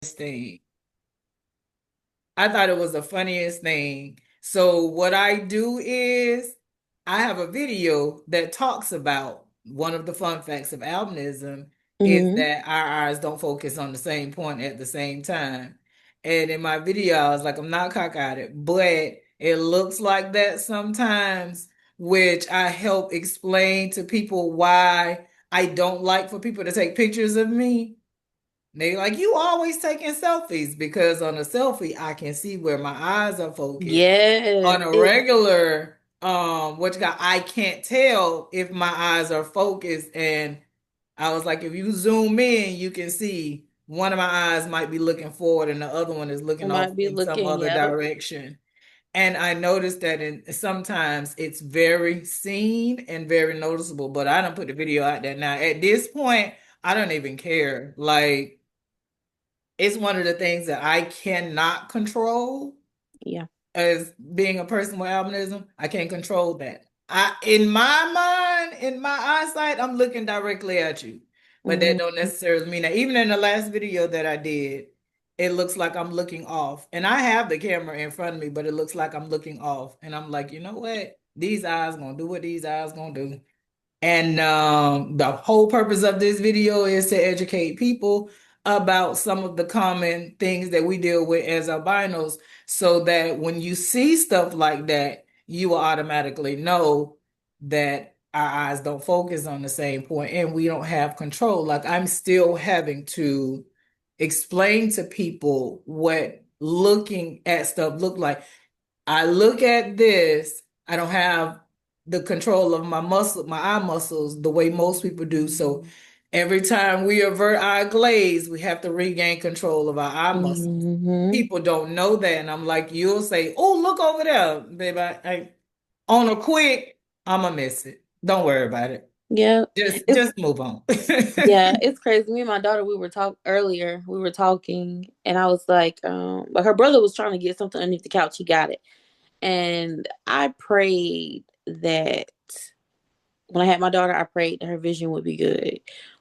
thing. I thought it was the funniest thing. So what I do is I have a video that talks about one of the fun facts of albinism is Hmm. that our eyes don't focus on the same point at the same time. And in my video, I was like, I'm not cockeyed, but it looks like that sometimes, which I help explain to people why I don't like for people to take pictures of me. They like, you always taking selfies because on a selfie I can see where my eyes are focused. Yes. On a regular, what you got, I can't tell if my eyes are focused. And I was like, if you zoom in, you can see one of my eyes might be looking forward and the other one is It looking off might be in some looking, other yep. direction. And I noticed that sometimes it's very seen and very noticeable, but I don't put the video out there now. At this point, I don't even care. Like, it's one of the things that I cannot control Yeah. as being a person with albinism. I can't control that. In my mind, in my eyesight, I'm looking directly at you, but that Hmm. don't necessarily mean that. Even in the last video that I did, it looks like I'm looking off, and I have the camera in front of me, but it looks like I'm looking off, and I'm like, you know what? These eyes gonna do what these eyes gonna do. And the whole purpose of this video is to educate people about some of the common things that we deal with as albinos, so that when you see stuff like that, you will automatically know that our eyes don't focus on the same point and we don't have control. Like, I'm still having to explain to people what looking at stuff look like. I look at this, I don't have the control of my eye muscles, the way most people do. So every time we avert our glaze, we have to regain control of our eye muscles. Hmm. People don't know that. And I'm like, you'll say, oh, look over there, baby. On a quick, I'm gonna miss it. Don't worry about it. Yeah. It's Just move on. yeah, it's crazy. Me and my daughter, we were talking, and I was like, but her brother was trying to get something underneath the couch. He got it. And I prayed that when I had my daughter, I prayed that her vision would be good.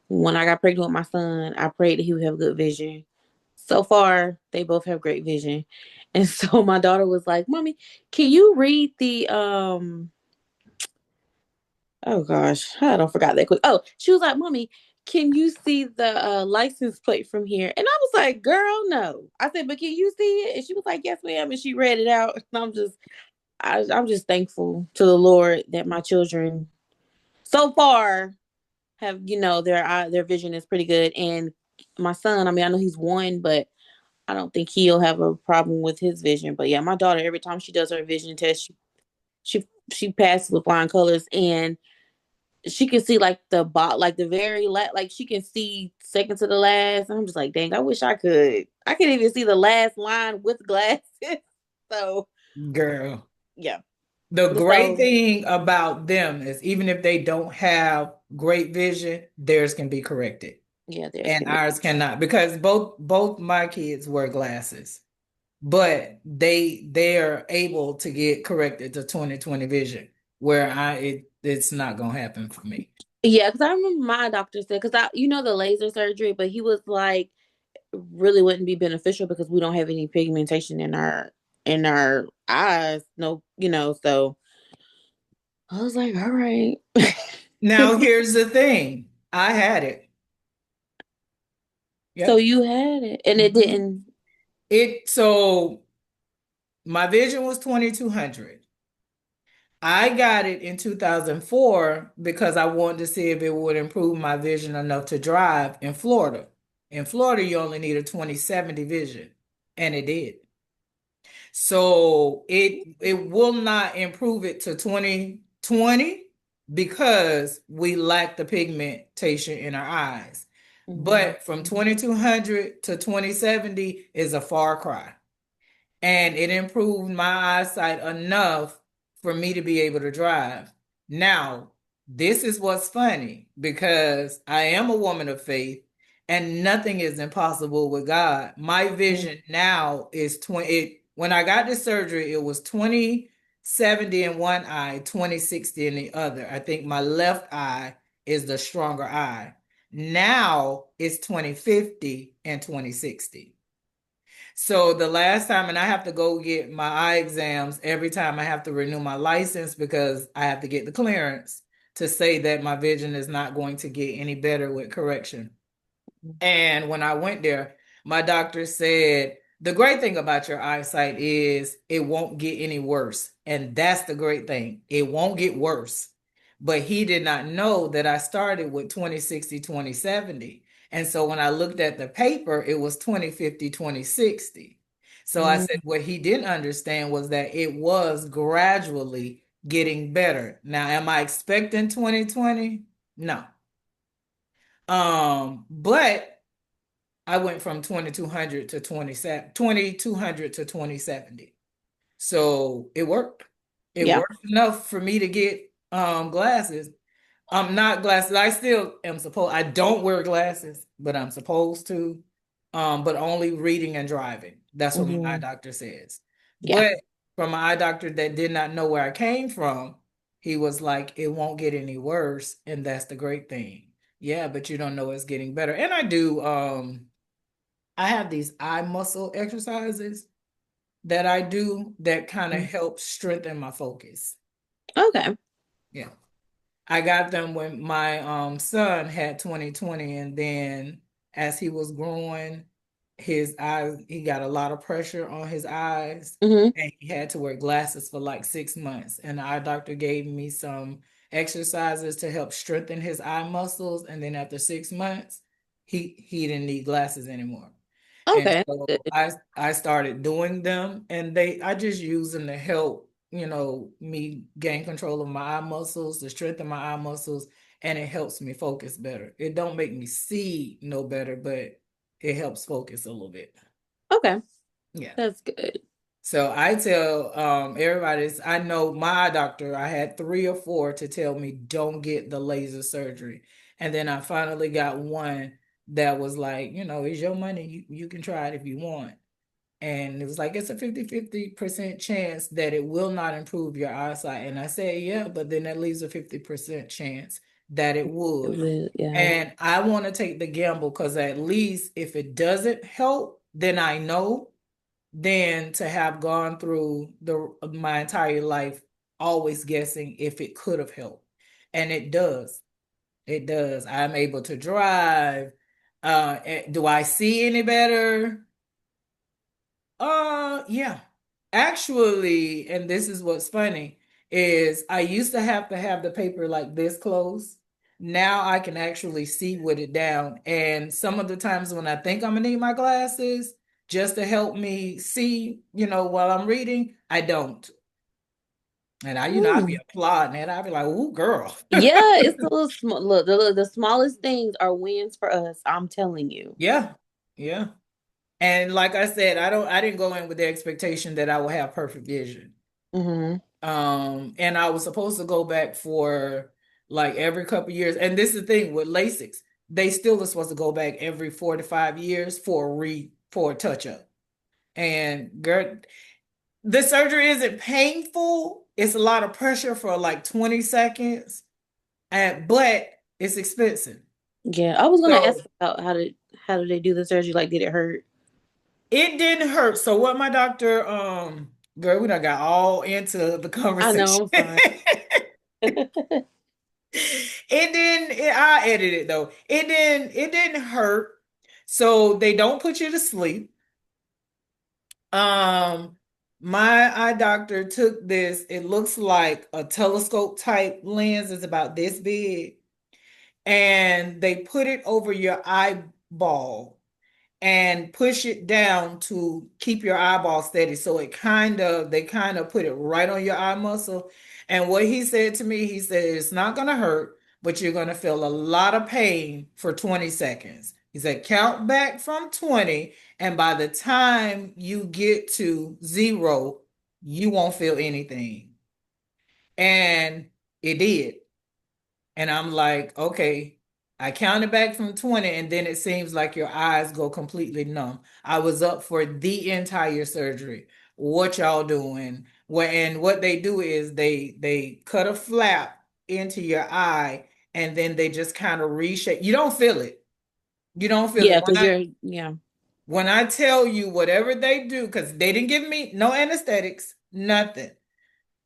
When I got pregnant with my son, I prayed that he would have good vision. So far, they both have great vision. And so my daughter was like, "Mommy, can you read the oh gosh, I don't forgot that quick. Oh, she was like, "Mommy, can you see the license plate from here?" And I was like, "Girl, no." I said, "But can you see it?" And she was like, "Yes, ma'am." And she read it out. And I'm just thankful to the Lord that my children so far have, their vision is pretty good. And my son, I mean, I know he's one, but I don't think he'll have a problem with his vision. But yeah, my daughter, every time she does her vision test, she she passes with flying colors, and she can see like like the very last, like she can see second to the last. I'm just like, dang, I wish I could. I can even see the last line with glasses. So Girl. yeah, The but great so thing about them is even if they don't have great vision, theirs can be corrected yeah, there's and gonna be. ours cannot, because both my kids wear glasses, but they are able to get corrected to 20/20 vision, where it's not gonna happen for me. Yeah, because I remember my doctor said, because the laser surgery, but he was like, really wouldn't be beneficial because we don't have any pigmentation in our eyes. No, so I was like, all right. Now here's the thing. I had it. So Yep. you had it and it Mhm. didn't. So my vision was 2200. I got it in 2004 because I wanted to see if it would improve my vision enough to drive in Florida. In Florida, you only need a 20/70 vision, and it did. So it will not improve it to 20/20 because we lack the pigmentation in our eyes. Mhm. But from 2200 to 20/70 is a far cry, and it improved my eyesight enough for me to be able to drive. Now, this is what's funny because I am a woman of faith and nothing is impossible with God. My Mhm. vision now is 20 when I got this surgery it was 20/70 in one eye, 20/60 in the other. I think my left eye is the stronger eye. Now it's 20/50 and 20/60. So the last time, and I have to go get my eye exams every time I have to renew my license because I have to get the clearance to say that my vision is not going to get any better with correction. And when I went there, my doctor said, the great thing about your eyesight is it won't get any worse. And that's the great thing. It won't get worse. But he did not know that I started with 20/60, 20/70. And so when I looked at the paper, it was 20/50, 20/60. So I said, Mm, what he didn't understand was that it was gradually getting better. Now, am I expecting 20/20? No. But I went from 2200 to 27, 2200 to 20/70. So it worked. It yeah. worked enough for me to get glasses. I'm not glasses. I still am supposed I don't wear glasses, but I'm supposed to. But only reading and driving. That's what my eye Hmm. doctor says. Yeah. But from my eye doctor that did not know where I came from, he was like, it won't get any worse, and that's the great thing. Yeah, but you don't know it's getting better. And I do I have these eye muscle exercises that I do that kind of Mm. help strengthen my focus. Okay. Yeah. I got them when my son had 20/20, and then as he was growing, his eyes, he got a lot of pressure on his eyes, Hmm. and he had to wear glasses for like 6 months. And the eye doctor gave me some exercises to help strengthen his eye muscles. And then after 6 months, he didn't need glasses anymore. And Okay. so Good. I started doing them, and I just use them to help, me gain control of my eye muscles, to strengthen my eye muscles, and it helps me focus better. It don't make me see no better, but it helps focus a little bit. Okay. Yeah. That's good. So I tell everybody's, I know my doctor, I had three or four to tell me don't get the laser surgery. And then I finally got one that was like, it's your money. You can try it if you want. And it was like, it's a 50% chance that it will not improve your eyesight. And I said, yeah, but then that leaves a 50% chance that it would. Yeah. And I want to take the gamble because at least if it doesn't help, then I know, than to have gone through my entire life always guessing if it could have helped. And it does. It does. I'm able to drive. Do I see any better? Yeah. Actually, and this is what's funny, is I used to have the paper like this close. Now I can actually see with it down. And some of the times when I think I'm gonna need my glasses just to help me see, while I'm reading, I don't. And I'd be Mm. applauding it. I'd be like, "Ooh, girl." Yeah, it's the little small. Look, the smallest things are wins for us. I'm telling you. Yeah. Yeah. And like I said, I didn't go in with the expectation that I would have perfect vision. Hmm. And I was supposed to go back for like every couple years. And this is the thing with LASIX, they still are supposed to go back every 4 to 5 years for a touch up. And girl, the surgery isn't painful. It's a lot of pressure for like 20 seconds, but it's expensive. Yeah, I was gonna ask So about how did they do the surgery? Like, did it hurt? it didn't hurt. So what my doctor, girl, we done got all into the I know. conversation. I'm sorry. I edited it though. It didn't hurt. So they don't put you to sleep. Um, my eye doctor took this, it looks like a telescope type lens, it's about this big, and they put it over your eyeball and push it down to keep your eyeball steady. So they kind of put it right on your eye muscle. And what he said to me, he said, it's not going to hurt, but you're going to feel a lot of pain for 20 seconds. He said, count back from 20. And by the time you get to zero, you won't feel anything. And it did. And I'm like, okay, I counted back from 20, and then it seems like your eyes go completely numb. I was up for the entire surgery. What y'all doing? And what they do is they cut a flap into your eye, and then they just kind of reshape. You don't feel it. You don't feel Yeah, it. because you're yeah. When I tell you whatever they do, because they didn't give me no anesthetics, nothing.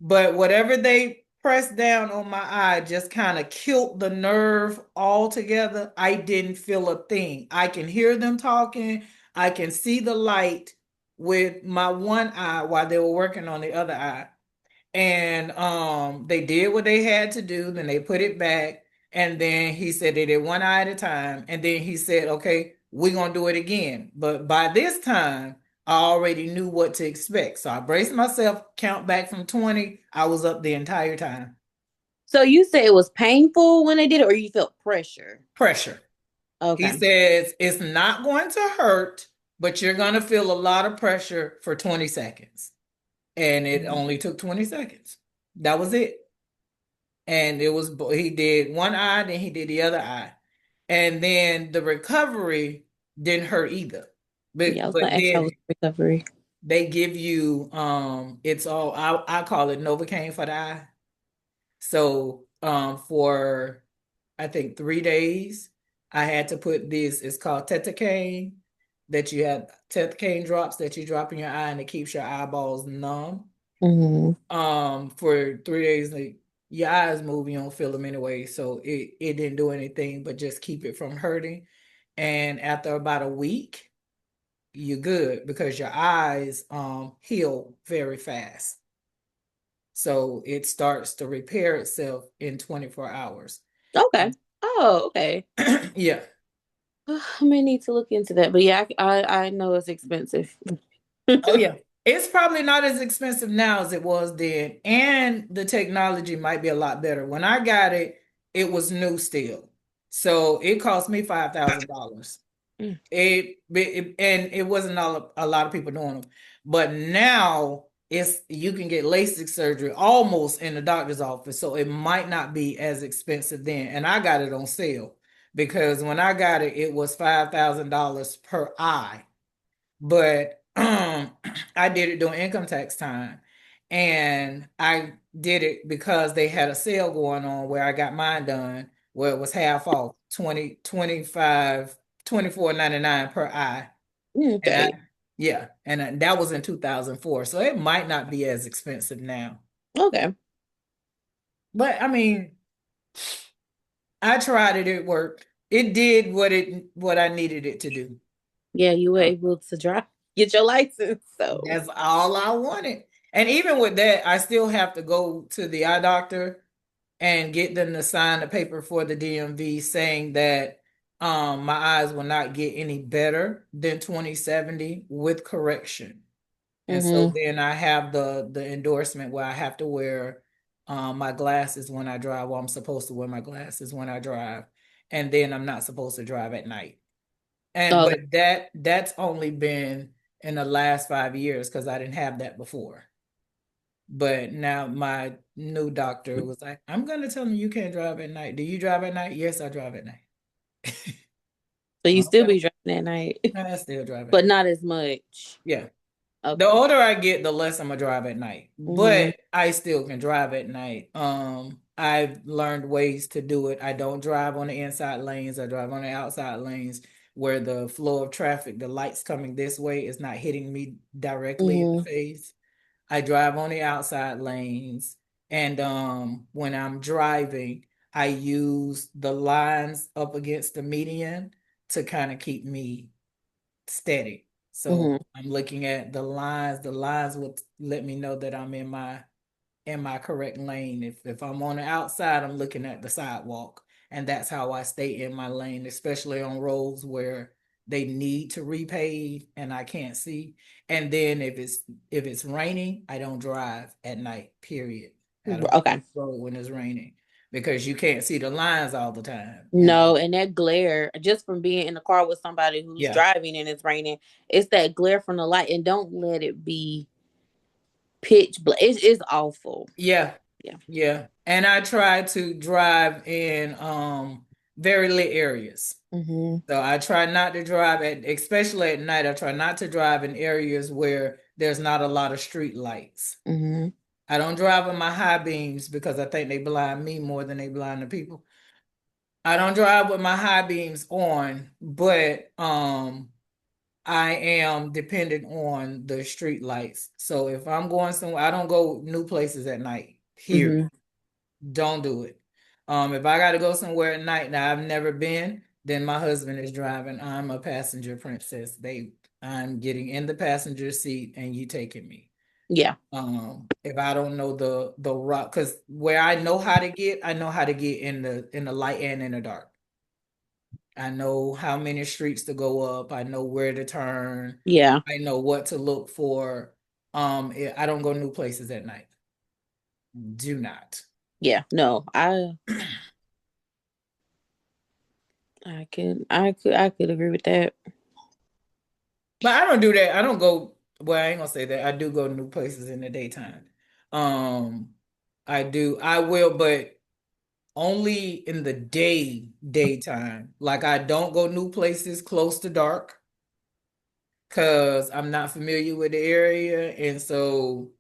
But whatever they pressed down on my eye just kind of killed the nerve altogether. I didn't feel a thing. I can hear them talking. I can see the light with my one eye while they were working on the other eye. And they did what they had to do, then they put it back, and then he said they did one eye at a time, and then he said, okay, we're gonna do it again. But by this time I already knew what to expect, so I braced myself, count back from 20. I was up the entire time. So you say it was painful when they did it, or you felt pressure? Pressure. He Okay. says it's not going to hurt, but you're going to feel a lot of pressure for 20 seconds, and it Mhm. only took 20 seconds. That was it. And it was, he did one eye, then he did the other eye, and then the recovery didn't hurt either. Yeah, I was But gonna ask how then was recovery. they give you it's all, I call it Novocaine for the eye. So for I think 3 days I had to put this, it's called Tetacane, that you have Tetacane drops that you drop in your eye and it keeps your eyeballs numb. Hmm. For 3 days, like, your eyes move, you don't feel them anyway, so it didn't do anything but just keep it from hurting. And after about a week you're good because your eyes heal very fast, so it starts to repair itself in 24 hours. Okay. Oh, okay. Yeah. I may need to look into that, but yeah, I know it's expensive. Oh yeah. It's probably not as expensive now as it was then, and the technology might be a lot better. When I got it, it was new still. So it cost me $5,000. Mm. And it wasn't a lot of people doing them. But now it's, you can get LASIK surgery almost in the doctor's office. So it might not be as expensive then. And I got it on sale because when I got it, it was $5,000 per eye. But I did it during income tax time. And I did it because they had a sale going on where I got mine done, where it was half off, 20, 25, 24.99 per eye. And I, Okay. yeah, and that was in 2004. So it might not be as expensive now. Okay. But I mean, I tried it, it worked. It did what I needed it to do. Yeah, you were So able to drive, get your license. So. that's all I wanted. And even with that, I still have to go to the eye doctor and get them to sign a paper for the DMV saying that my eyes will not get any better than 20/70 with correction. And so Hmm. then I have the endorsement where I have to wear my glasses when I drive. Well, I'm supposed to wear my glasses when I drive, and then I'm not supposed to drive at night. And Okay. but that's only been in the last 5 years because I didn't have that before. But now my new doctor was like, I'm gonna tell him you can't drive at night. Do you drive at night? Yes, I drive at night. So you still Okay. be driving at night, I still drive at but night. not as much. Yeah. The Okay. older I get, the less I'm gonna drive at night. Hmm. But I still can drive at night. I've learned ways to do it. I don't drive on the inside lanes. I drive on the outside lanes where the flow of traffic, the lights coming this way is not hitting me directly in the Hmm. face. I drive on the outside lanes. And when I'm driving, I use the lines up against the median to kind of keep me steady. So Hmm. I'm looking at the lines. The lines would let me know that I'm in my correct lane. If I'm on the outside, I'm looking at the sidewalk. And that's how I stay in my lane, especially on roads where they need to repave and I can't see. And then if it's raining, I don't drive at night, period. I don't get Okay. on the road when it's raining because you can't see the lines all the time. And No, and that glare, just from being in the car with somebody who's yeah, driving and it's raining, it's that glare from the light. And don't let it be pitch black. It's awful. yeah, Yeah. yeah. And I try to drive in very lit areas. Hmm. So I try not to drive at, especially at night, I try not to drive in areas where there's not a lot of street lights. Hmm. I don't drive in my high beams because I think they blind me more than they blind the people. I don't drive with my high beams on, but I am dependent on the street lights. So if I'm going somewhere, I don't go new places at night. Here, Mm-hmm. don't do it. If I got to go somewhere at night that I've never been, then my husband is driving. I'm a passenger princess, babe. I'm getting in the passenger seat and you taking me. Yeah. If I don't know the rock, because where I know how to get in the light and in the dark. I know how many streets to go up. I know where to turn. Yeah. I know what to look for. I don't go new places at night. Do not. Yeah. No, I could agree with that. But I don't do that. I don't go. Well, I ain't gonna say that. I do go new places in the daytime. Um, I do. I will, but only in the daytime. Like I don't go new places close to dark because I'm not familiar with the area, and so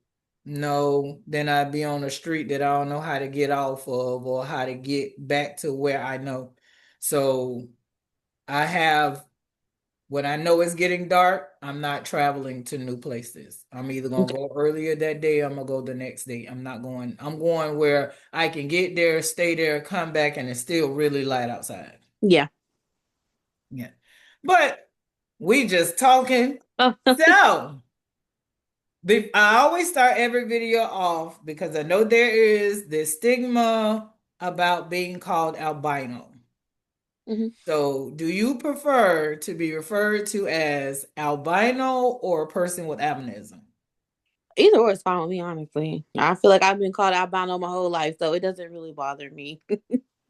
no, then I'd be on a street that I don't know how to get off of or how to get back to where I know. So I have when I know it's getting dark, I'm not traveling to new places. I'm either gonna Okay. go earlier that day, I'm gonna go the next day. I'm going where I can get there, stay there, come back, and it's still really light outside. Yeah. Yeah. But we just talking. So I always start every video off because I know there is this stigma about being called albino. Hmm. So, do you prefer to be referred to as albino or a person with albinism? Either or is fine with me, honestly. I feel like I've been called albino my whole life, so it doesn't really bother me.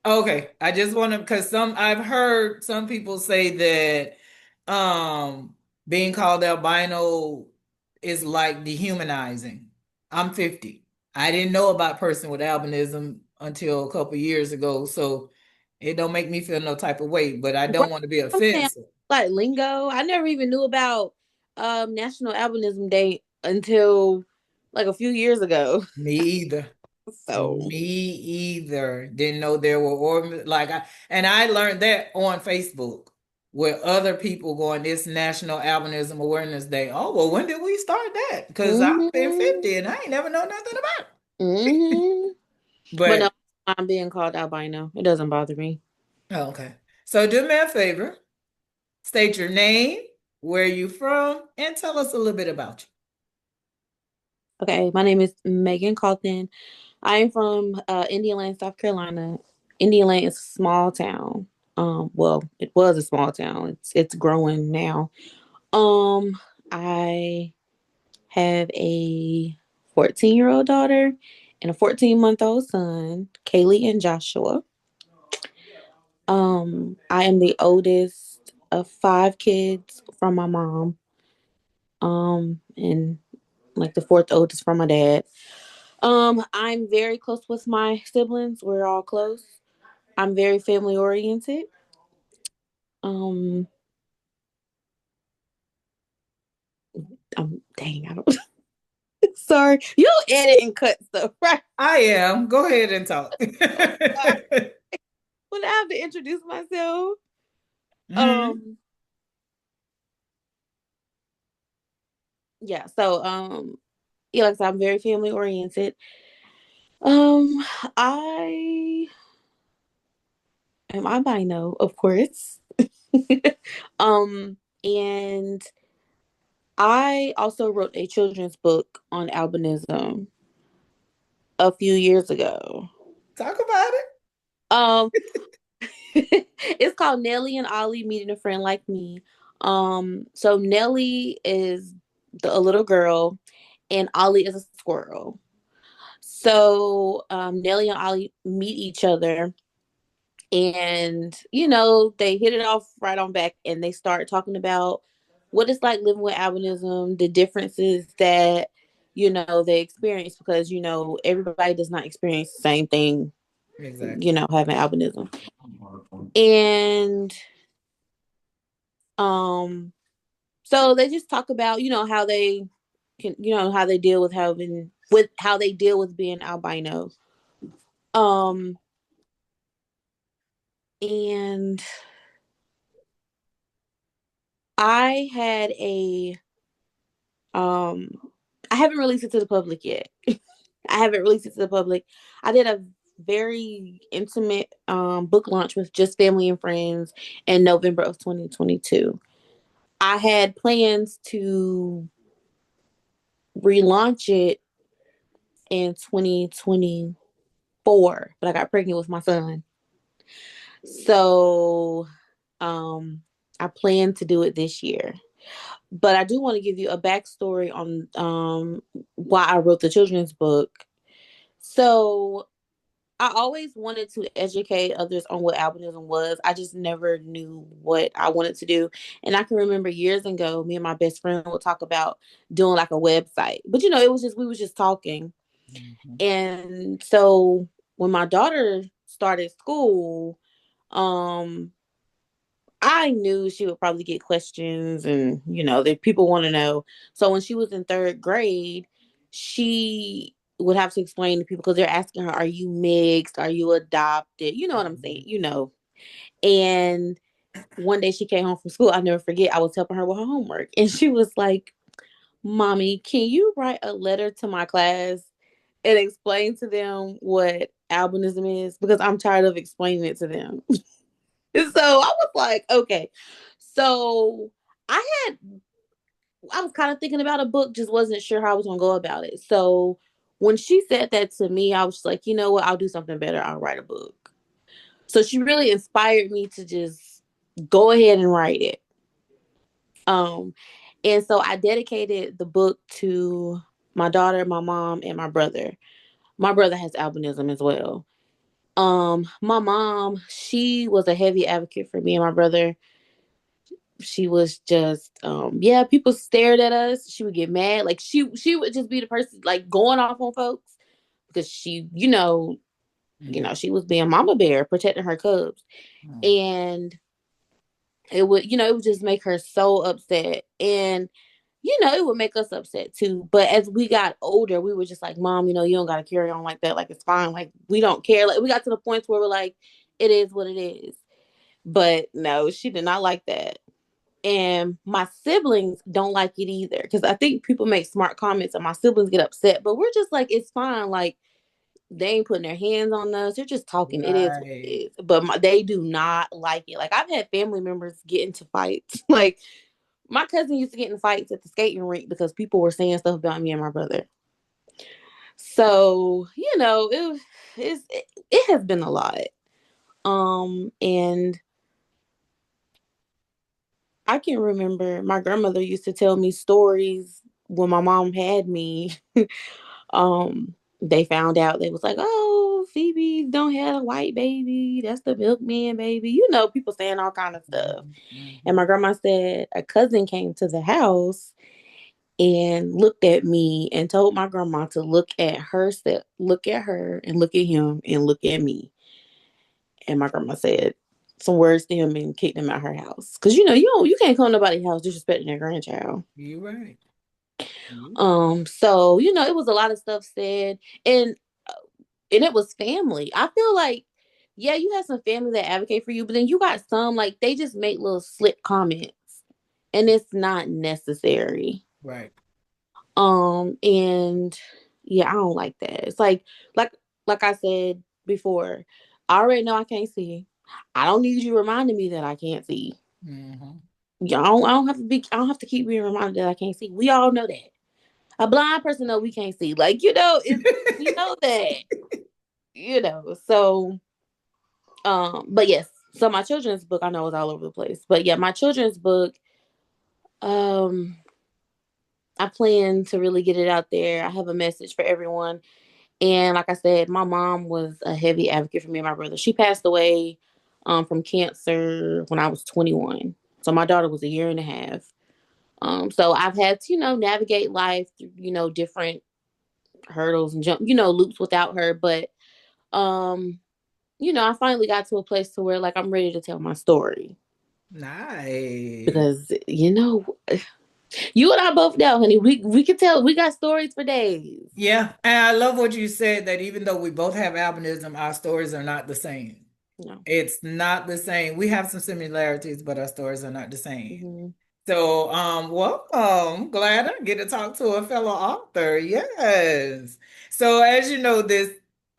Okay, I just want to because I've heard some people say that being called albino is like dehumanizing. I'm 50. I didn't know about person with albinism until a couple years ago, so it don't make me feel no type of way, but I Right. don't want to be I'm saying offensive. like lingo. I never even knew about National Albinism Day until like a few years ago. Me either. So Me either. Didn't know there were and I learned that on Facebook with other people going this National Albinism Awareness Day. Oh well, when did we start that? Because I've been hmm 50 and I ain't never know nothing about it. hmm But no, But I'm being called albino. It doesn't bother me. oh, okay. So do me a favor, state your name, where you from, and tell us a little bit about Okay, my name is Megan Cauthen. I am from Indian Land, South Carolina. Indian Land is a small town. Well, it was a small town. It's growing now. Um, I have a 14-year-old daughter and a 14-month-old son, Kaylee and Joshua. I am the oldest of five kids from my mom. And like the fourth oldest from my dad. I'm very close with my siblings. We're all close. I'm very family oriented. Um, dang, I don't. Sorry, you edit and cut stuff, right? I am. Go ahead and talk. Sorry. When I have to introduce myself. Mhm. Um, yeah. So, yeah, like I said, I'm very family oriented. Um, I am albino, of course. um, and I also wrote a children's book on albinism a few years ago. Talk about Um, it's called Nellie and Ollie Meeting a Friend Like Me. So Nellie is a little girl, and Ollie is a squirrel. So Nellie and Ollie meet each other, and they hit it off right on back, and they start talking about what it's like living with albinism, the differences that they experience because everybody does not experience the same thing, it. Exactly. having albinism. And um so they just talk about how they can how they deal with how they deal with being albino. um and I had a um I haven't released it to the public yet. I haven't released it to the public. I did a very intimate book launch with just family and friends in November of 2022. I had plans to relaunch it in 2024, but I got pregnant with my son. So I plan to do it this year. But I do want to give you a backstory on why I wrote the children's book. So I always wanted to educate others on what albinism was. I just never knew what I wanted to do. And I can remember years ago, me and my best friend would talk about doing like a website. But it was just we was just talking. Mhm. And so when my daughter started school, um I knew she would probably get questions and, that people want to know. So when she was in third grade, she would have to explain to people because they're asking her, are you mixed? Are you adopted? You know what I'm saying? Mhm. And one day she came home from school. I'll never forget. I was helping her with her homework. And she was like, Mommy, can you write a letter to my class and explain to them what albinism is? Because I'm tired of explaining it to them. So I was like, okay. So I had, I was kind of thinking about a book, just wasn't sure how I was going to go about it. So when she said that to me, I was just like, you know what? I'll do something better. I'll write a book. So she really inspired me to just go ahead and write it. Um, and so I dedicated the book to my daughter, my mom, and my brother. My brother has albinism as well. My mom, she was a heavy advocate for me and my brother. She was just yeah, people stared at us. She would get mad. Like she would just be the person like going off on folks because she, Mhm. she was being mama bear, protecting her cubs. Mhm. And it would just make her so upset. And it would make us upset too. But as we got older, we were just like, Mom, you don't gotta carry on like that. Like it's fine. Like we don't care. Like we got to the point where we're like, it is what it is. But no, she did not like that. And my siblings don't like it either because I think people make smart comments and my siblings get upset. But we're just like, it's fine. Like they ain't putting their hands on us. They're just talking. It is what it Right. is. But they do not like it. Like I've had family members get into fights. Like my cousin used to get in fights at the skating rink because people were saying stuff about me and my brother. So it has been a lot. And I can remember my grandmother used to tell me stories when my mom had me. They found out they was like, oh, Phoebe don't have a white baby. That's the milkman baby. People saying all kind of stuff. Mhm. And my Mhm. grandma said a cousin came to the house and looked at me and told my grandma to look at her and look at him and look at me. And my grandma said some words to him and kicked him out her house. Cause you can't come to nobody's house disrespecting their grandchild. You right. You So it was a lot of stuff said, and and it was family. I feel like, yeah, you have some family that advocate for you, but then you got some like they just make little slip comments, and it's not necessary. right. And yeah, I don't like that. It's like like I said before, I already know I can't see. I don't need you reminding me that I can't see. Mhm. Yeah, I don't have to keep being reminded that I can't see. We all know that. A blind person know we can't see. Like, it's we know that. So but yes. So my children's book I know is all over the place. But yeah, my children's book, um, I plan to really get it out there. I have a message for everyone. And like I said, my mom was a heavy advocate for me and my brother. She passed away from cancer when I was 21. So my daughter was a year and a half. So I've had to, navigate life through, different hurdles and loops without her. But I finally got to a place to where like I'm ready to tell my story. Nice. Because, you and I both know, honey, we can tell we got stories for days. Yeah, and I love what you said that even though we both have albinism, our stories are not the same. No. It's not the same. We have some similarities, but our stories are not the same. Hmm. So, welcome. Glad I get to talk to a fellow author. Yes. So, as you know,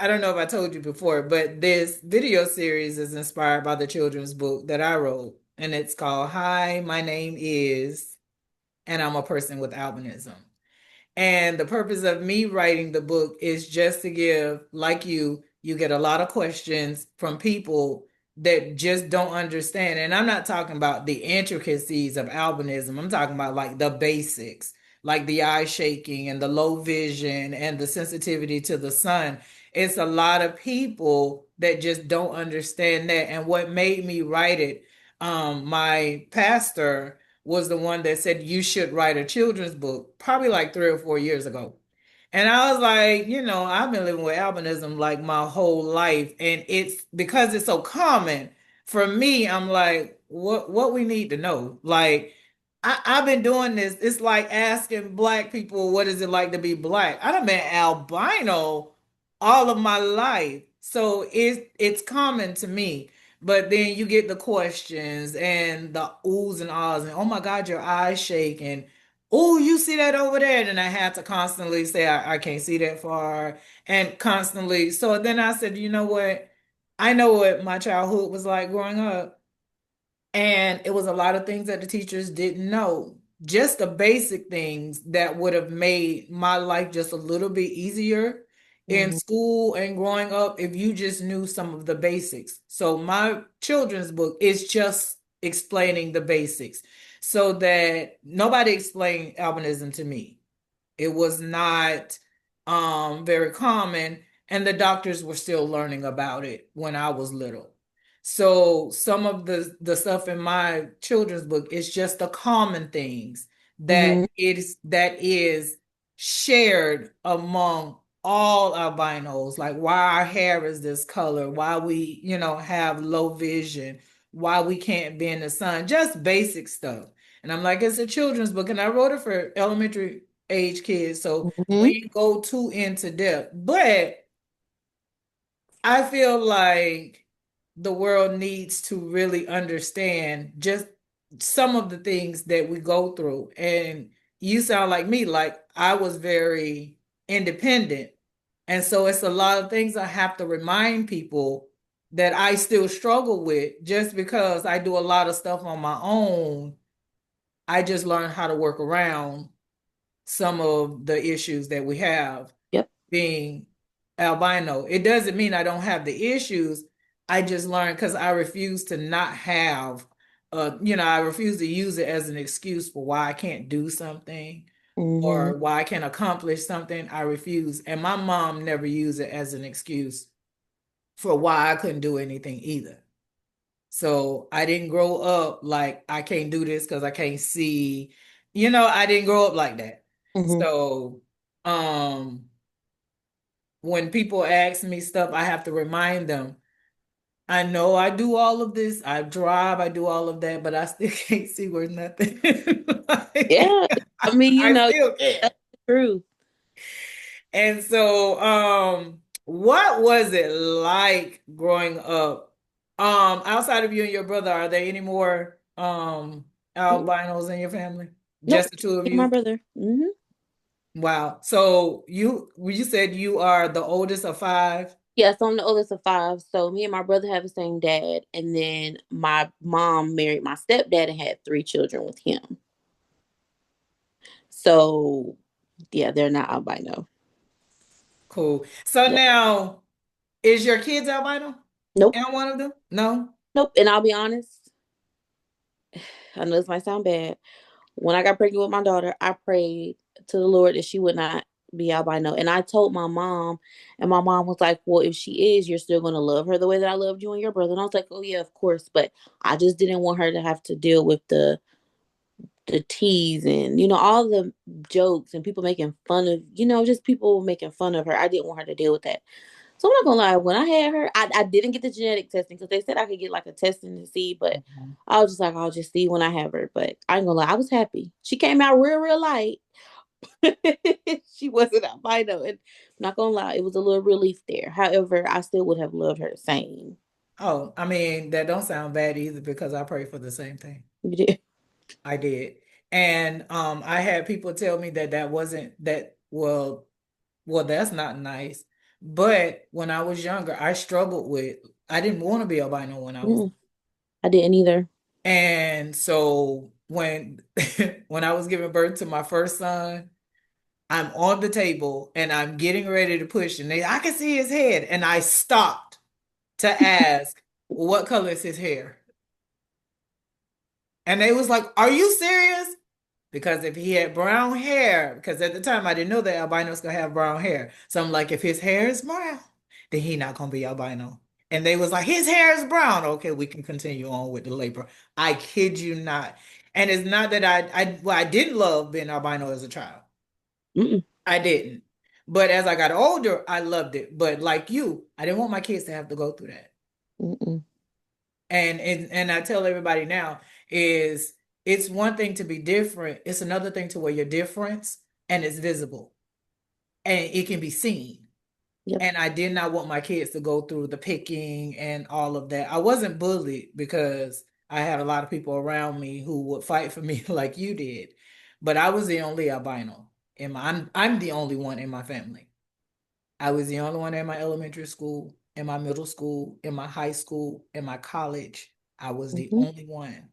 I don't know if I told you before, but this video series is inspired by the children's book that I wrote, and it's called Hi, My Name Is, and I'm a Person with Albinism. And the purpose of me writing the book is just to give, like you get a lot of questions from people that just don't understand. And I'm not talking about the intricacies of albinism. I'm talking about like the basics, like the eye shaking and the low vision and the sensitivity to the sun. It's a lot of people that just don't understand that. And what made me write it, my pastor was the one that said you should write a children's book probably like 3 or 4 years ago. And I was like, I've been living with albinism like my whole life. And it's because it's so common for me, I'm like, what we need to know. Like I've been doing this. It's like asking black people what is it like to be black. I done been albino all of my life. So it's common to me. But then you get the questions and the oohs and ahs and oh my God, your eyes shake and oh, you see that over there? And I had to constantly say I can't see that far and constantly. So then I said, you know what? I know what my childhood was like growing up. And it was a lot of things that the teachers didn't know. Just the basic things that would have made my life just a little bit easier in Mhm. school and growing up if you just knew some of the basics. So my children's book is just explaining the basics so that nobody explained albinism to me. It was not very common, and the doctors were still learning about it when I was little. So some of the stuff in my children's book is just the common things Mhm. that is shared among all albinos, like why our hair is this color, why we, have low vision, why we can't be in the sun, just basic stuff. And I'm like, it's a children's book, and I wrote it for elementary age kids, so Mhm. we ain't go too into depth. But I feel like the world needs to really understand just some of the things that we go through. And you sound like me, like I was very independent. And so it's a lot of things I have to remind people that I still struggle with just because I do a lot of stuff on my own. I just learned how to work around some of the issues that we have Yep. being albino. It doesn't mean I don't have the issues. I just learned because I refuse to not have, I refuse to use it as an excuse for why I can't do something Mhm. or why I can't accomplish something. I refuse. And my mom never used it as an excuse for why I couldn't do anything either. So I didn't grow up like I can't do this because I can't see. I didn't grow up like that. Mhm. So um when people ask me stuff, I have to remind them. I know I do all of this. I drive, I do all of that, but I still can't see where nothing. Yeah. Like, I mean, I still that's can't. the truth. And so, what was it like growing up? Outside of you and your brother, are there any more Mm, albinos in your family? nope. Just the two of Me and my you? brother. Hmm. Wow. So you said you are the oldest of five? Yeah, so I'm the oldest of five. So me and my brother have the same dad, and then my mom married my stepdad and had three children with him. So yeah, they're not albino. Cool. So Yep. now, is your kids albino? Nope. And one of them? No? Nope. And I'll be honest, I know this might sound bad. When I got pregnant with my daughter, I prayed to the Lord that she would not be albino. And I told my mom, and my mom was like, well, if she is, you're still going to love her the way that I loved you and your brother. And I was like, oh, yeah, of course. But I just didn't want her to have to deal with the tease and all the jokes and people making fun of just people making fun of her. I didn't want her to deal with that. So I'm not gonna lie, when I had her, I didn't get the genetic testing because they said I could get like a testing to see, but Mhm. I was just like, I'll just see when I have her. But I ain't gonna lie, I was happy. She came out real light. She wasn't albino, and I'm not gonna lie, it was a little relief there. However, I still would have loved her the same. Oh, I mean, that don't sound bad either because I pray for the same thing. You did. I did. And I had people tell me that that wasn't that well, that's not nice. But when I was younger, I struggled with I didn't want to be albino when I was Mm, I didn't either. and so when when I was giving birth to my first son, I'm on the table and I'm getting ready to push and I can see his head and I stopped to ask, well, what color is his hair? And they was like, are you serious? Because if he had brown hair, because at the time I didn't know that albinos could have brown hair. So I'm like, if his hair is brown, then he not gonna be albino. And they was like, his hair is brown. Okay, we can continue on with the labor. I kid you not. And it's not that I didn't love being albino as a child. Mm-mm, I didn't. But as I got older, I loved it. But like you, I didn't want my kids to have to go through that. mm-mm. And I tell everybody now is it's one thing to be different. It's another thing to where your difference and it's visible and it can be seen. Yep. And I did not want my kids to go through the picking and all of that. I wasn't bullied because I had a lot of people around me who would fight for me like you did. But I was the only albino. I'm the only one in my family. I was the only one in my elementary school, in my middle school, in my high school, in my college. I was the Hmm. only one.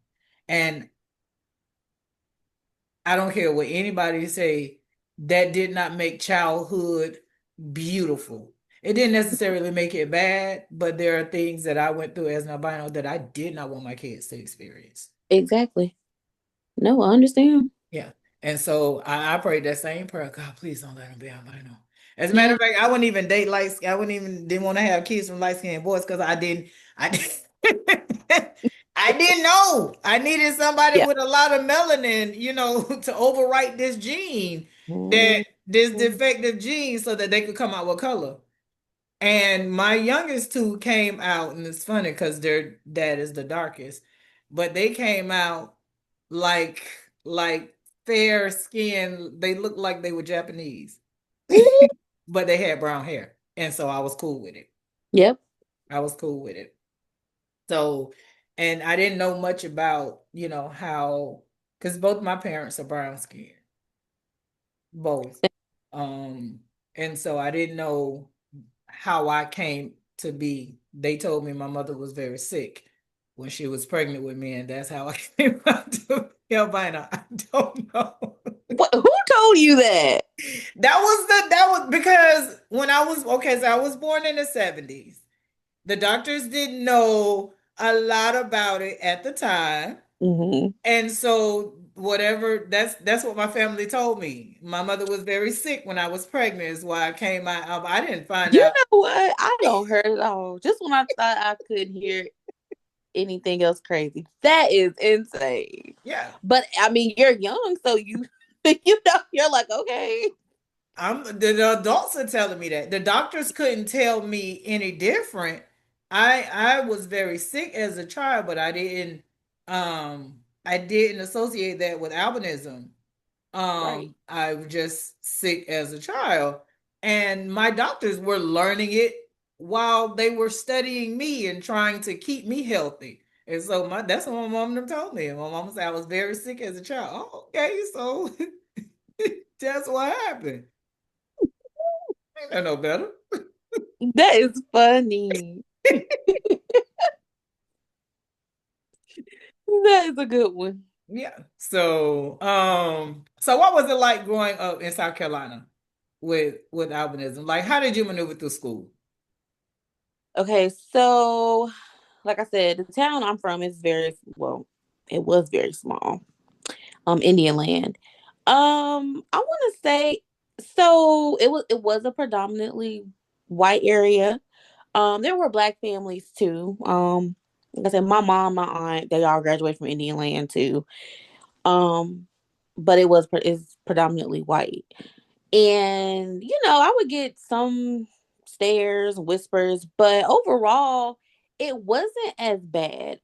And I don't care what anybody say, that did not make childhood beautiful. It didn't necessarily make it bad, but there are things that I went through as an albino that I did not want my kids to experience. Exactly. No, I understand. Yeah. And so I prayed that same prayer. God, please don't let him be albino. As a matter Yeah. of fact, I wouldn't even date light. I wouldn't even didn't want to have kids from light skinned boys because I didn't I didn't know. I needed somebody Yeah. with a lot of melanin, to overwrite this gene, that Mhm. this defective gene so that they could come out with color. And my youngest two came out, and it's funny because their dad is the darkest, but they came out like like fair skin. They looked like they were Japanese, Mhm. but they had brown hair, and so I was cool with it. Yep. I was cool with it. So, and I didn't know much about how because both my parents are brown skinned, both. Um, and so I didn't know how I came to be. They told me my mother was very sick when she was pregnant with me, and that's how I came out to be albino. I don't know. What? Who told you that? That was because when I was okay, so I was born in the 70s. The doctors didn't know a lot about it at the time. Hmm. And so whatever that's what my family told me. My mother was very sick when I was pregnant, is why I came out. I didn't find You out. know what? I don't hurt at all. Just when I thought I couldn't hear anything else crazy. That is insane. Yeah. But I mean, you're young, so you you're like, okay. The adults are telling me that. The doctors couldn't tell me any different. I was very sick as a child, but I didn't associate that with albinism. Right. I was just sick as a child. And my doctors were learning it while they were studying me and trying to keep me healthy. And so that's what my mom them told me. My mom said I was very sick as a child. Oh, okay, so that's what happened. Ain't that no better? That is funny. That is a good one. Yeah. So what was it like growing up in South Carolina with albinism? Like, how did you maneuver through school? Okay, so like I said, the town I'm from is very well, it was very small. Indian land. I want to say so it was a predominantly white area. There were black families too. Like I said, my mom, my aunt, they all graduated from Indian land too. Um, but it's predominantly white. And I would get some stares, whispers, but overall, it wasn't as bad.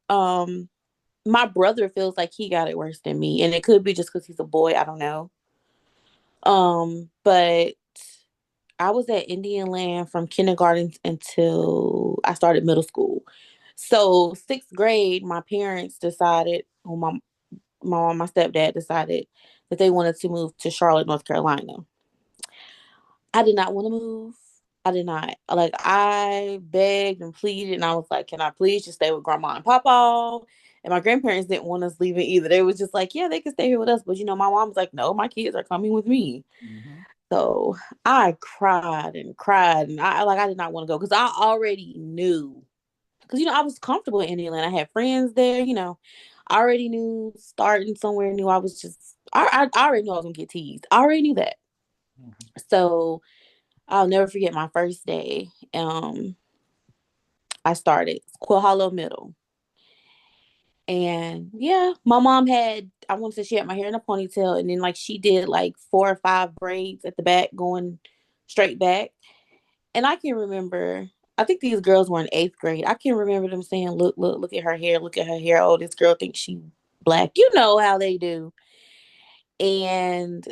My brother feels like he got it worse than me, and it could be just because he's a boy. I don't know. But I was at Indian Land from kindergarten until I started middle school. So sixth grade, my parents decided, well, my mom, my stepdad decided that they wanted to move to Charlotte, North Carolina. I did not want to move. I did not. Like, I begged and pleaded, and I was like, "Can I please just stay with grandma and papa?" And my grandparents didn't want us leaving either. They was just like, "Yeah, they can stay here with us," but my mom was like, "No, my kids are coming with me." Mm-hmm. So I cried and cried, and I did not want to go because I already knew, because I was comfortable in Indiana. I had friends there. I already knew starting somewhere new. I was just I already knew I was gonna get teased. I already knew that. Mm-hmm. So I'll never forget my first day. I started Quill Hollow Middle. And yeah, my mom had, I want to say she had my hair in a ponytail, and then like she did like 4 or 5 braids at the back going straight back. And I can remember, I think these girls were in 8th grade. I can remember them saying, "Look, look, look at her hair, look at her hair. Oh, this girl thinks she black." You know how they do. And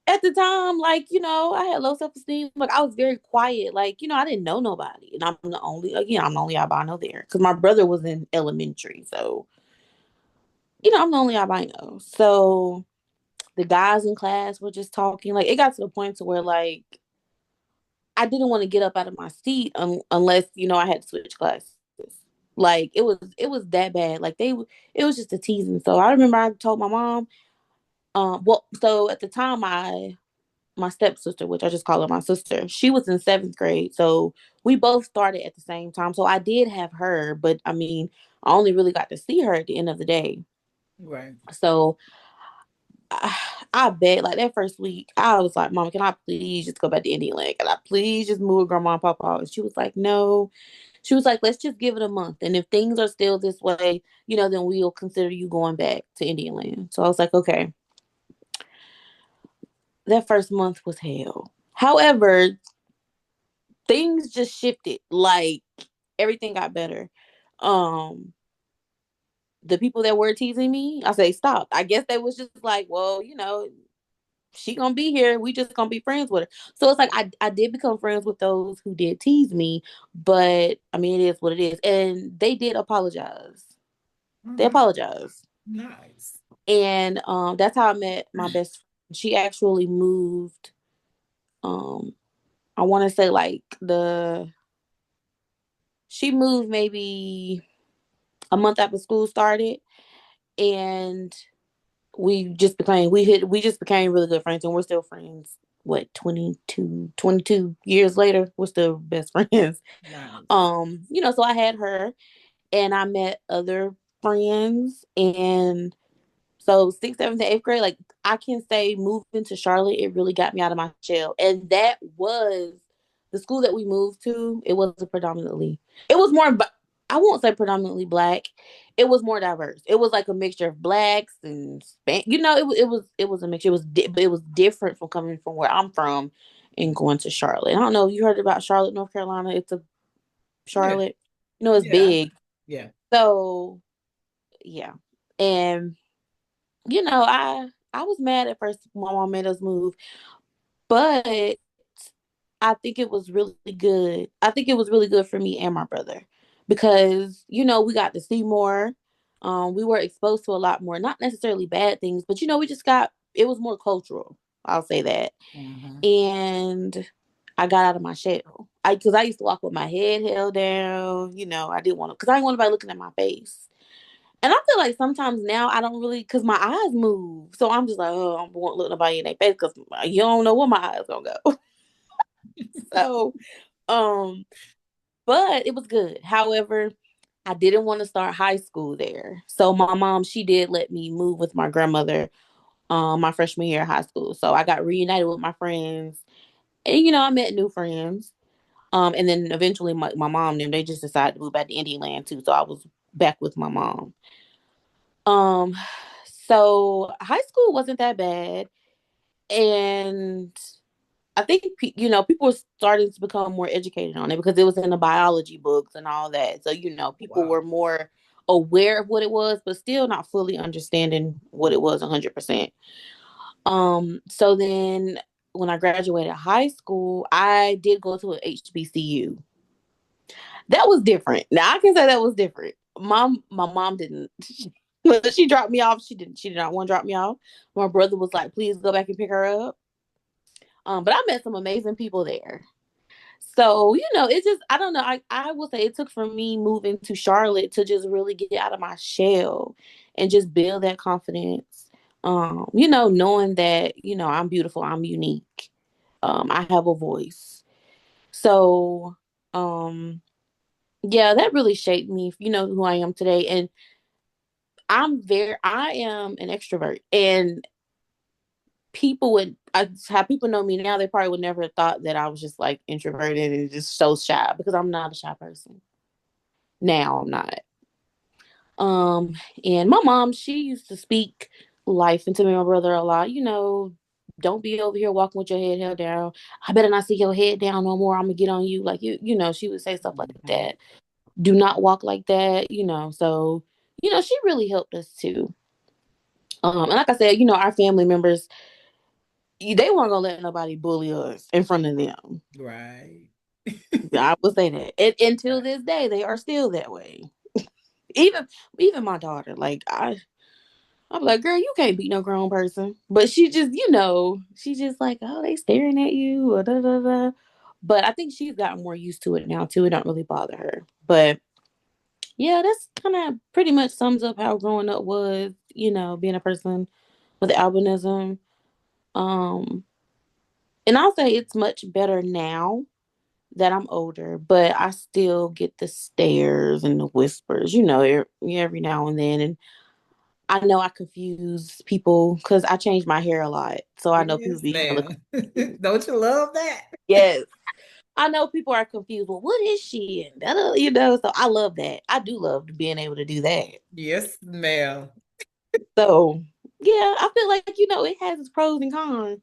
at the time, like, I had low self esteem. Like, I was very quiet. Like, I didn't know nobody. And I'm the only albino there. Because my brother was in elementary. So, I'm the only albino. So the guys in class were just talking. Like, it got to the point to where, like, I didn't want to get up out of my seat unless, I had to switch classes. Like, it was that bad. Like, it was just a teasing. So I remember I told my mom, well, so at the time my stepsister, which I just call her my sister, she was in 7th grade. So we both started at the same time. So I did have her, but I mean, I only really got to see her at the end of the day. Right. So I bet like that first week, I was like, "Mom, can I please just go back to Indian? Can I please just move with grandma and papa?" And she was like, "No." She was like, "Let's just give it a month. And if things are still this way, then we'll consider you going back to Indian land." So I was like, "Okay." That first month was hell. However, things just shifted. Like, everything got better. Um, the people that were teasing me, I say stop. I guess they was just like, well, she gonna be here. We just gonna be friends with her. So it's like I did become friends with those who did tease me, but I mean it is what it is. And they did apologize. They Mm-hmm. apologized. Nice. And that's how I met my best friend. She actually moved, um I wanna say like the she moved maybe a month after school started, and we just became really good friends, and we're still friends. What, 22 years later, we're still best friends. Nice. So I had her, and I met other friends. And so 6th, 7th, and 8th grade, like, I can say moving to Charlotte, it really got me out of my shell. And that was the school that we moved to. It was more, but I won't say predominantly black. It was more diverse. It was like a mixture of blacks and it was a mixture. It was different from coming from where I'm from and going to Charlotte. I don't know. You heard about Charlotte, North Carolina? It's a Yeah. Charlotte. It's Yeah. big. Yeah. So yeah, and I was mad at first when my mom made us move, but I think it was really good. I think it was really good for me and my brother because we got to see more. We were exposed to a lot more, not necessarily bad things, but we just got it was more cultural. I'll say that. Mm-hmm. And I got out of my shell. Because I used to walk with my head held down. I didn't want to, because I didn't want anybody looking at my face. And I feel like sometimes now I don't really, because my eyes move. So I'm just like, oh, I don't want to look nobody in their face because you don't know where my eyes gonna go. So, um, but it was good. However, I didn't want to start high school there. So my mom, she did let me move with my grandmother my freshman year of high school. So I got reunited with my friends. And I met new friends. And then eventually my mom and they just decided to move back to Indian land too. So I was back with my mom. Um, so high school wasn't that bad, and I think people were starting to become more educated on it because it was in the biology books and all that. So people Wow. were more aware of what it was, but still not fully understanding what it was 100%. So then when I graduated high school, I did go to an HBCU. That was different. Now I can say that was different. My mom didn't. But she dropped me off. She did not want to drop me off. My brother was like, please go back and pick her up. But I met some amazing people there. So, it just, I don't know. I will say it took for me moving to Charlotte to just really get out of my shell and just build that confidence. Knowing that, I'm beautiful, I'm unique. I have a voice. So, yeah, that really shaped me, who I am today. And I am an extrovert. And how people know me now, they probably would never have thought that I was just like introverted and just so shy because I'm not a shy person. Now I'm not. Um, and my mom, she used to speak life into me and my brother a lot. Don't be over here walking with your head held down. I better not see your head down no more. I'm gonna get on you. Like she would say stuff like Mhm. that. Do not walk like that. So, she really helped us too. And like I said, our family members, they weren't gonna let nobody bully us in front of them. Right. I would say that. And until this day, they are still that way. Even even my daughter, like I'm like, girl, you can't beat no grown person. But she just, she's just like, oh, they staring at you, or da da da. But I think she's gotten more used to it now too. It don't really bother her. But yeah, that's kind of pretty much sums up how growing up was, being a person with albinism. Um, and I'll say it's much better now that I'm older, but I still get the stares and the whispers, every now and then. And I know I confuse people because I change my hair a lot. So I know people Yes, be hella ma'am. confused. Don't you love that? Yes. I know people are confused. Well, what is she in? So I love that. I do love being able to do that. Yes, ma'am. So yeah, I feel like, it has its pros and cons.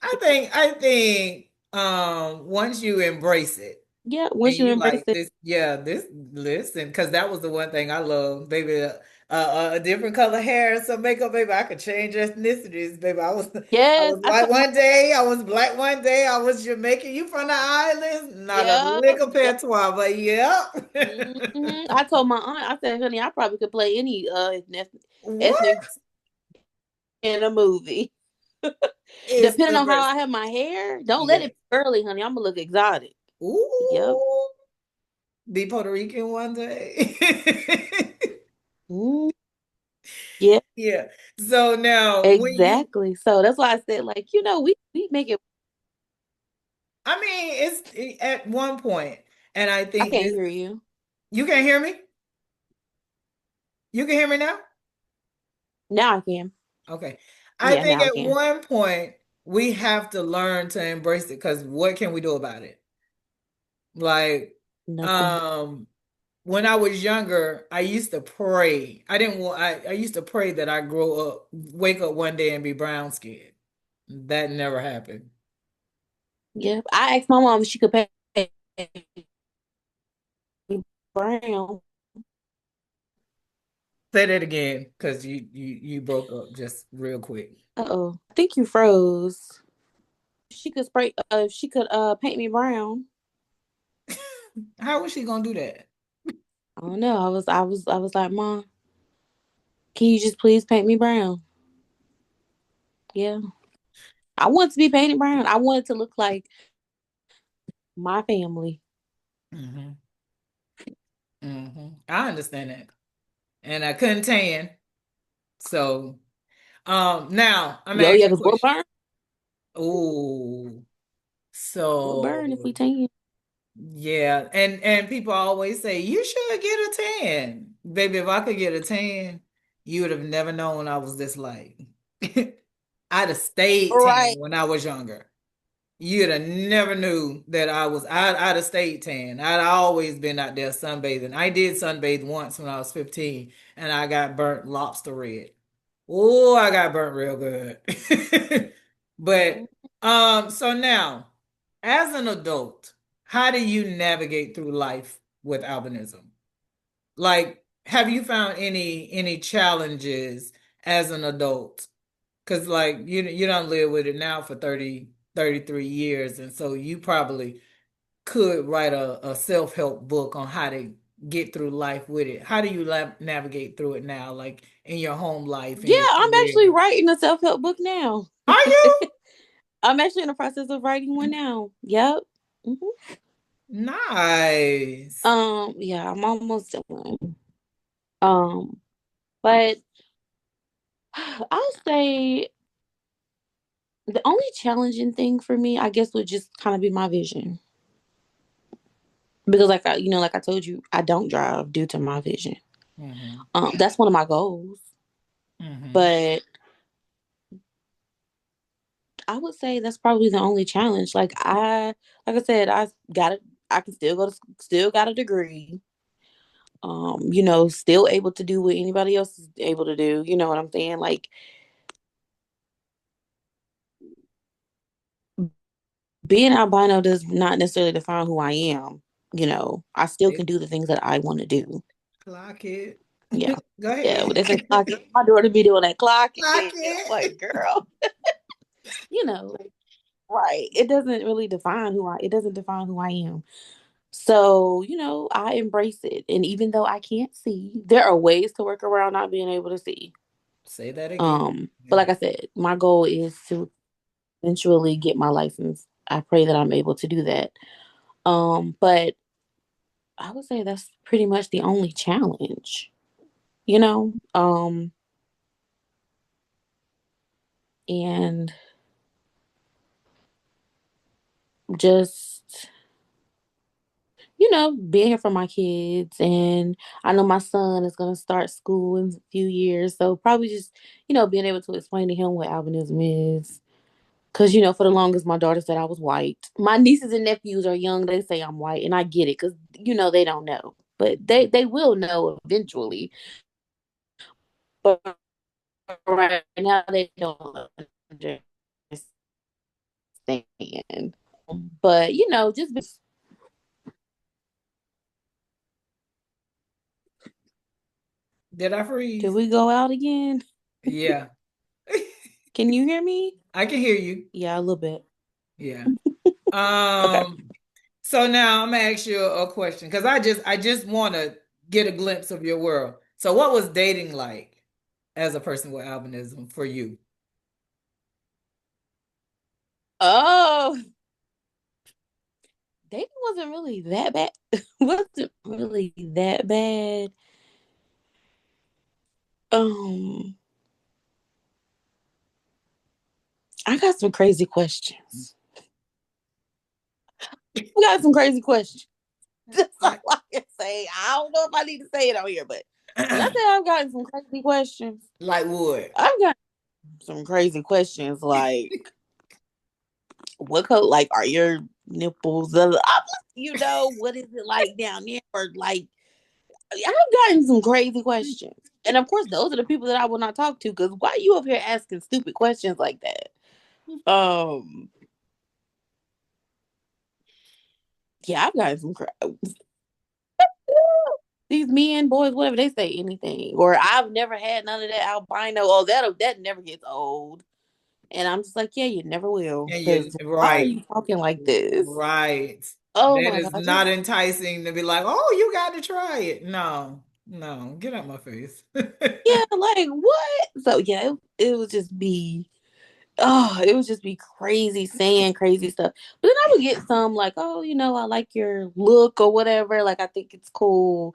I think once you embrace it Yeah, and once you you embrace like it. this, yeah, this listen, because that was the one thing I love, baby. A different color hair, some makeup, baby. I could change ethnicities, baby. I Yes, was I white told my one day, I was black one day, I was Jamaican. You from the islands? Not a yeah, lick of yeah. patois, but yep. I told my aunt, I said, honey, I probably could play any ethnic What in a movie. is Depending the on how best? I have my hair, don't let Yes. it be curly, honey. I'm gonna look exotic. Yep. Ooh, be Puerto Rican one day. Mm, yeah, Yeah. So now when you, exactly. So that's why I said, like, we make it. I mean, at one point, and I I think can't this, hear you. you can hear me? You can hear me now? Now I can. Okay. I Yeah, think now I at can. one point we have to learn to embrace it because what can we do about it? Like, Nothing. um, when I was younger, I used to pray. I didn't want, I used to pray that I grow up, wake up one day and be brown skinned. That never happened. Yeah, I asked my mom if she could pay me brown. Say that again, because you broke up just real quick. Uh-oh, I think you froze. If she could paint me brown. How was she gonna do that? I don't know. I was like, Mom, can you just please paint me brown? Yeah, I want to be painted brown. I want it to look like my family. Hmm. I understand that. And I couldn't tan. So now I'm gonna Yo, ask yeah, you a because we'll question. burn. Oh, We'll burn if we so tan. yeah, and people always say you should get a tan. Baby, if I could get a tan, you would have never known I was this light. I'd have stayed tan Right. when I was younger. You'd have never knew that I'd have stayed tan. I'd always been out there sunbathing. I did sunbathe once when I was 15 and I got burnt lobster red. Oh, I got burnt real good. But so now, as an adult, how do you navigate through life with albinism? Like, have you found any challenges as an adult? Because like you don't live with it now for 33 years, and so you probably could write a self-help book on how to get through life with it? How do you navigate through it now, like in your home life and Yeah, your I'm actually career? writing a self help book now. Are you? I'm actually in the process of writing one now. Yep. hmm Nice. Yeah, I'm almost done. Um, but I'll say the only challenging thing for me, I guess, would just kind of be my vision. Because like I told you, I don't drive due to my vision. Mm-hmm. That's one of my goals. Mm-hmm. But I would say that's probably the only challenge. Like I said, I can still still got a degree. Still able to do what anybody else is able to do. You know what I'm saying? Like being albino does not necessarily define who I am. I still can do the things that I want to do. Clock it. Yeah. Go Yeah. ahead. But they say clock it. My daughter be doing that Clock clocking. I'm it. like, girl, like, right. It doesn't define who I am. So, I embrace it. And even though I can't see, there are ways to work around not being able to see. Say that again. But Yeah. like I said, my goal is to eventually get my license. I pray that I'm able to do that. But I would say that's pretty much the only challenge, you know? And just, being here for my kids. And I know my son is going to start school in a few years. So probably just, being able to explain to him what albinism is. Because, for the longest, my daughter said I was white. My nieces and nephews are young. They say I'm white. And I get it because, they don't know. But they will know eventually. But right now, they don't understand. But, just Did I did freeze? we go out again? Yeah. Can you hear me? I can hear you. Yeah, a little bit. Yeah. Okay. Um, so now I'm gonna ask you a question because I just want to get a glimpse of your world. So what was dating like as a person with albinism for you? Oh, dating wasn't really that bad. Wasn't really that bad. Um, I got some crazy questions. We got some crazy questions. That's all I I can say. I don't know if I need to say it on here, but when I say I've gotten some crazy questions, like wood. I've got some crazy questions like what color? Like, are your nipples? What is it like down there? Or like, I've gotten some crazy questions, and of course, those are the people that I will not talk to. Because why you up here asking stupid questions like that? Um, yeah, I've gotten some. These men, boys, whatever they say, anything. Or I've never had none of that albino. Oh, that never gets old. And I'm just like, yeah, you never will. And Because you why are right, you talking like this? right. Oh That my is gosh. not enticing to be like, oh, you got to try it. No, no, get out my face. Yeah, like what? So yeah, it would just be it would just be crazy saying crazy stuff. But then I would get some like, oh, I like your look or whatever. Like I think it's cool.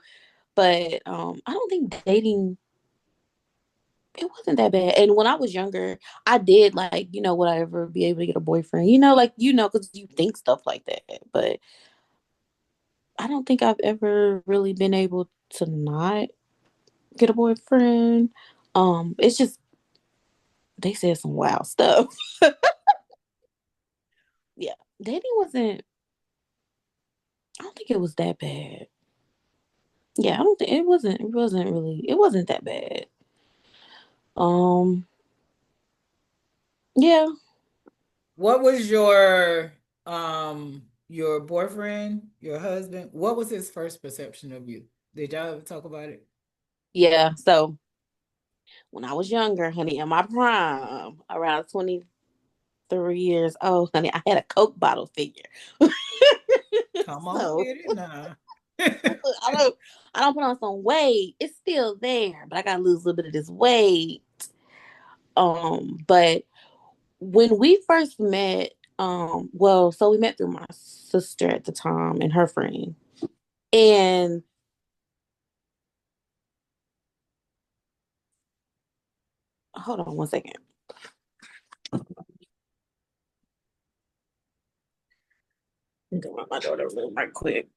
But I don't think dating it wasn't that bad. And when I was younger, I did like, would I ever be able to get a boyfriend? Like, because you think stuff like that. But I don't think I've ever really been able to not get a boyfriend. It's just they said some wild stuff. Yeah. Dating wasn't I don't think it was that bad. Yeah, I don't think it wasn't that bad. Um, yeah. What was your boyfriend, your husband? What was his first perception of you? Did y'all ever talk about it? Yeah. So when I was younger, honey, in my prime, around 23 years old, honey, I had a Coke bottle figure. Come on So with it now. I don't put on some weight. It's still there, but I gotta lose a little bit of this weight. But when we first met, well, so we met through my sister at the time and her friend. And hold on one second. I'm going to my daughter room right quick.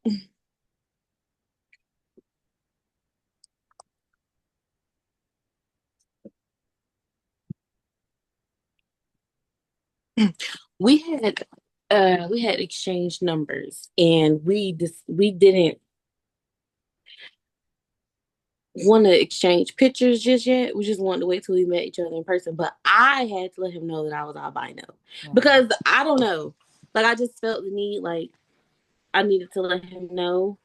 We had we had exchanged numbers and we didn't want to exchange pictures just yet. We just wanted to wait till we met each other in person. But I had to let him know that I was albino Mhm. because I don't know. Like I just felt the need, like I needed to let him know.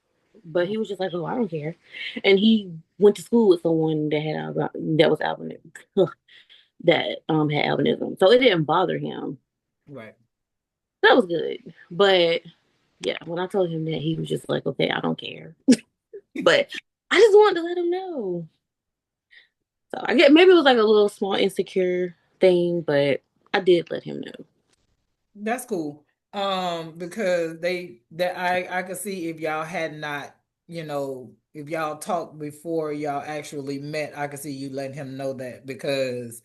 But he was just like, "Oh, I don't care," and he went to school with someone that had that was albino that had albinism, so it didn't bother him. Right. That was good. But yeah, when I told him that, he was just like, "Okay, I don't care." But I just wanted to let him know. So I get maybe it was like a little small insecure thing, but I did let him know. That's cool. Because I could see if y'all had not, if y'all talked before y'all actually met, I could see you letting him know that because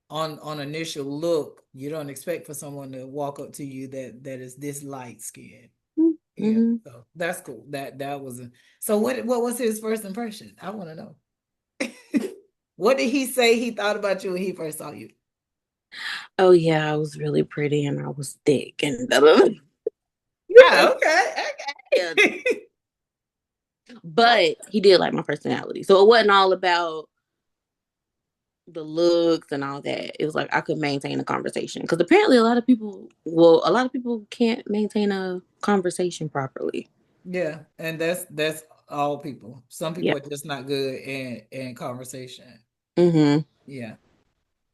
on initial look, you don't expect for someone to walk up to you that is this light skinned. Yeah, Mm-hmm. so that's cool. That was so what was his first impression? I want to know. What did he say he thought about you when he first saw you? Oh yeah, I was really pretty and I was thick and Oh, okay, yeah. okay. But he did like my personality, so it wasn't all about the looks and all that. It was like I could maintain a conversation because apparently a lot of people can't maintain a conversation properly. Yeah, and that's all people. Some Yeah. people are just not good in conversation. Mm-hmm. Yeah,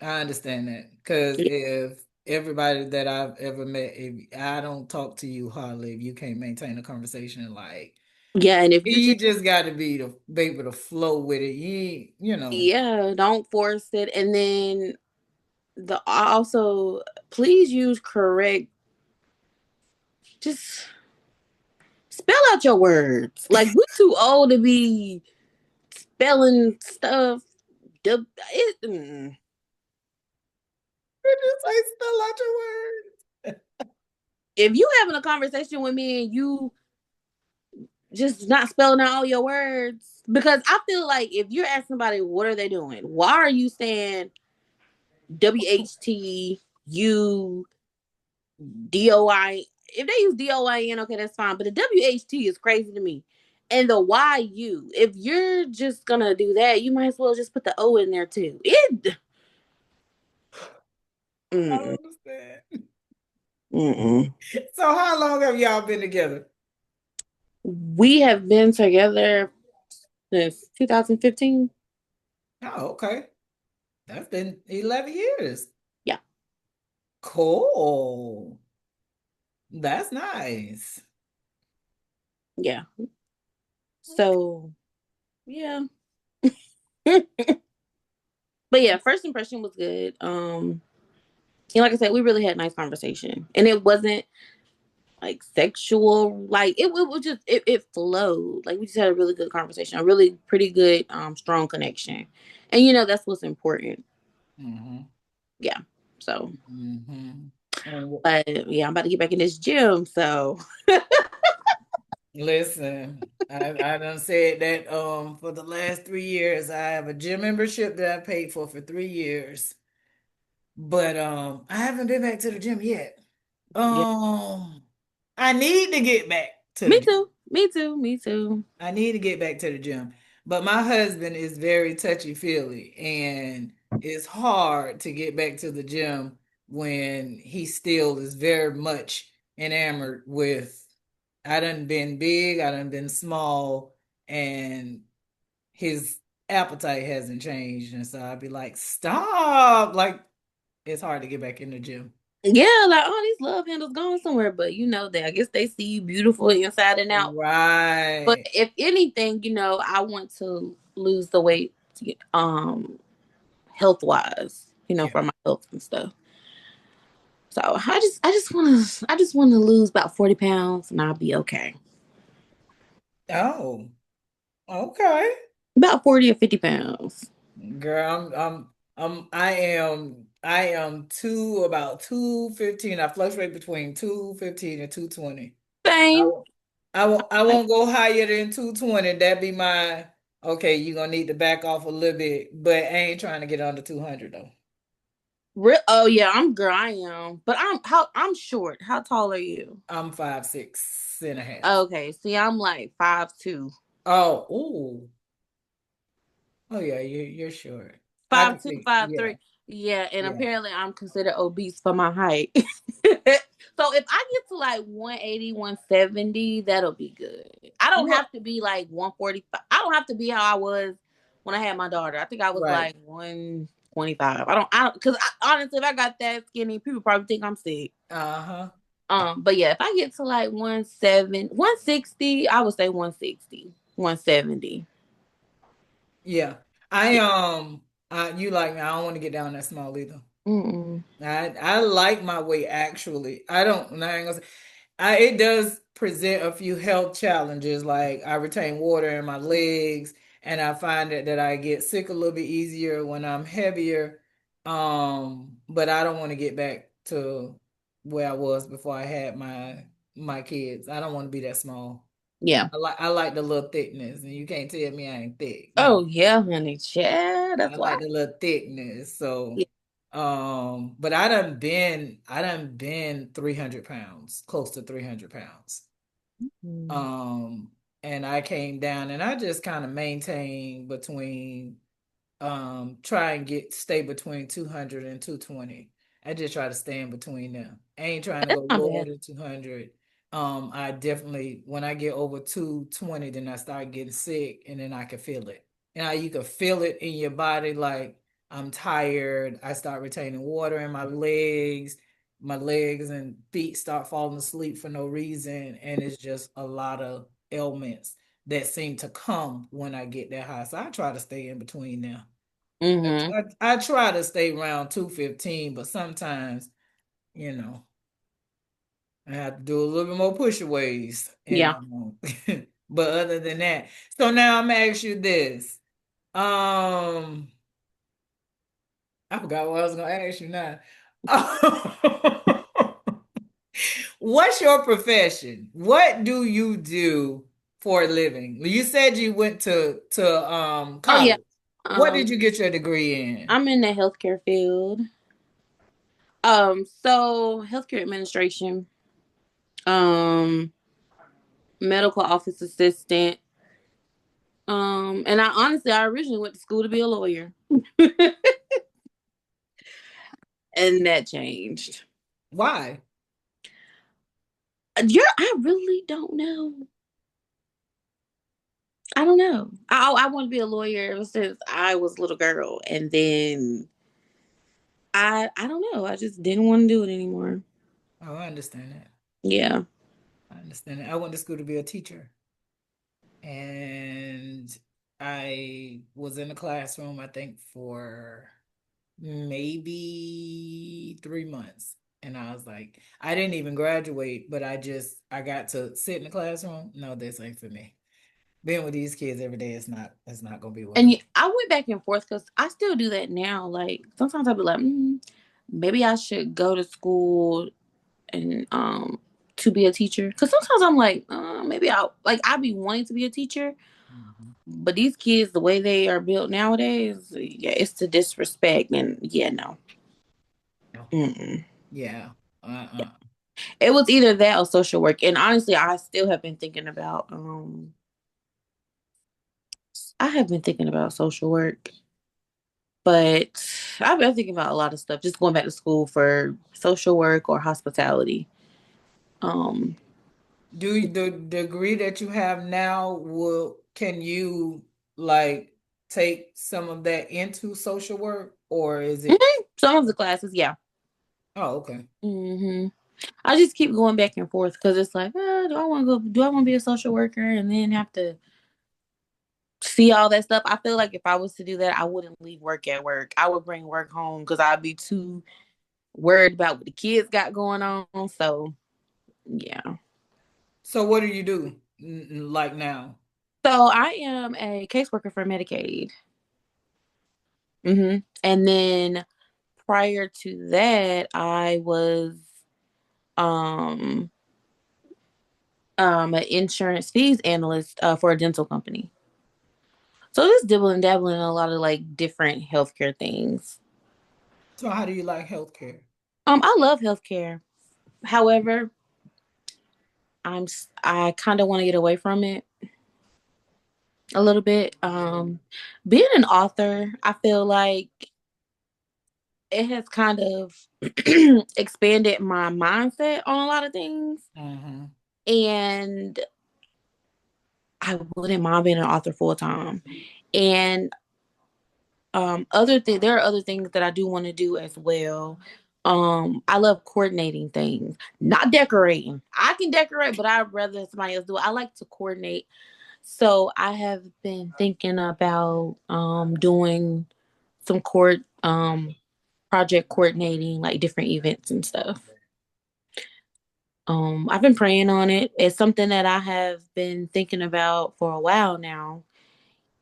I understand that because if everybody that I've ever met, if I don't talk to you hardly, if you can't maintain a conversation, like Yeah, and if you're you just just got to be able to flow with it. yeah, don't force it. And then the also please use correct. Just spell out your words. Like we're too old to be spelling stuff. Mm. You just say spell out your words. If you having a conversation with me and you just not spelling out all your words, because I feel like if you're asking somebody what are they doing, why are you saying WHTUDOI? If they use DOIN, okay, that's fine. But the WHT is crazy to me. And the YU, if you're just gonna do that, you might as well just put the O in there too. I Mm-mm, don't understand. mm-mm. So how long have y'all been together? We have been together since 2015. Oh, okay. That's been 11 years. Yeah, Cool. That's nice. yeah. So yeah. But yeah, first impression was good. And like I said, we really had a nice conversation. And it wasn't like sexual, like it was just it flowed. Like we just had a really good conversation, a really pretty good, strong connection. And that's what's important. Mm-hmm. Yeah. So Mm-hmm. And but yeah, I'm about to get back in this gym. So listen, I done said that for the last 3 years I have a gym membership that I paid for 3 years, but I haven't been back to the gym yet. yeah. Um, I need to get back to the Me gym. too. Me too. Me too. I need to get back to the gym. But my husband is very touchy-feely, and it's hard to get back to the gym when he still is very much enamored with I done been big, I done been small, and his appetite hasn't changed. And so I'd be like, stop. Like it's hard to get back in the gym. Yeah, like oh, these love handles going somewhere, but that I guess they see you beautiful inside and out. But Right. if anything, I want to lose the weight, health wise, Yeah. for my health and stuff. So I just want to lose about 40 pounds, and I'll be okay. Oh, okay. About 40 or 50 pounds. Girl, I am about 215. I fluctuate between 215 and 220. I Same. won't I won't go higher than 220. That'd be my okay, you're gonna need to back off a little bit, but I ain't trying to get under 200 though. Oh yeah, I am, but I'm short. How tall are you? I'm 5'6.5". Okay, see, I'm like 5'2". Oh, ooh. Oh yeah, you're short. I can 5'2", see. five Yeah, three. Yeah, and yeah. apparently I'm considered obese for my height. So if I get to like 180, 170, that'll be good. I don't What? have to be like 145. I don't have to be how I was when I had my daughter. I think I was Right. like 125. Because honestly, if I got that skinny, people probably think I'm sick. Uh-huh. But yeah, if I get to like 160, I would say 160, 170. Yeah. I you like me. I don't want to get down that small either. Mm-mm. I like my weight actually. I don't. I ain't gonna say, it does present a few health challenges. Like I retain water in my legs, and I find that I get sick a little bit easier when I'm heavier. But I don't want to get back to where I was before I had my kids. I don't want to be that small. Yeah. I like the little thickness, and you can't tell me I ain't thick. Oh yeah, honey. Yeah, I that's why. like the little thickness. So, Yeah. but I done been 300 pounds, close to 300 pounds. Mm. Um, and I came down and I just kind of maintained between try and stay between 200 and 220. I just try to stay in between them. I ain't trying to That's go not lower bad. than 200. I definitely when I get over 220, then I start getting sick and then I can feel it. You can feel it in your body like I'm tired. I start retaining water in my legs. My legs and feet start falling asleep for no reason, and it's just a lot of ailments that seem to come when I get that high. So I try to stay in between now. Mm-hmm. I try to stay around 215, but sometimes, you know, I have to do a little bit more pushaways. And Yeah. but other than that, so now I'm gonna ask you this. Um, I forgot what I was gonna ask you now. What's your profession? What do you do for a living? You said you went to Oh yeah. college. What did Um, you get your degree in? I'm in the healthcare field. So healthcare administration, um, medical office assistant. And I originally went to school to be a lawyer, and that changed. Why? I really don't know. I don't know. I want to be a lawyer ever since I was a little girl, and then I don't know. I just didn't want to do it anymore. Oh, I understand that. Yeah. I understand that. I went to school to be a teacher, and I was in the classroom, I think, for maybe 3 months. And I was like, I didn't even graduate, but I got to sit in the classroom. No, this ain't for me. Being with these kids every day is not gonna be what And I'm. I went back and forth because I still do that now. Like sometimes I'll be like, maybe I should go to school and to be a teacher. Because sometimes I'm like, maybe I'll be wanting to be a teacher, Mhm. but these kids, the way they are built nowadays, yeah, it's to disrespect. And yeah, no. No. Mm-mm. Yeah. Uh-uh. It was either that or social work. And honestly, I have been thinking about social work. But I've been thinking about a lot of stuff, just going back to school for social work or hospitality. Um, Do the degree that you have now will can you like take some of that into social work or is it some of the classes, yeah. Oh, okay. Hmm. I just keep going back and forth because it's like, do I want to go? Do I want to be a social worker and then have to see all that stuff? I feel like if I was to do that, I wouldn't leave work at work. I would bring work home because I'd be too worried about what the kids got going on. So yeah. So what do you do like now? So I am a caseworker for Medicaid. And then prior to that, I was um an insurance fees analyst for a dental company. So just dibbling dabbling in a lot of like different healthcare things. So how do you like healthcare? I love healthcare. However, I kind of want to get away from it a little bit. Being an author, I feel like it has kind of expanded my mindset on a lot of things, Mm-hmm. and I wouldn't mind being an author full time. And there are other things that I do want to do as well. I love coordinating things, not decorating. I can decorate, but I'd rather somebody else do it. I like to coordinate. So I have been thinking about doing some project coordinating, like different events and stuff. I've been praying on it. It's something that I have been thinking about for a while now.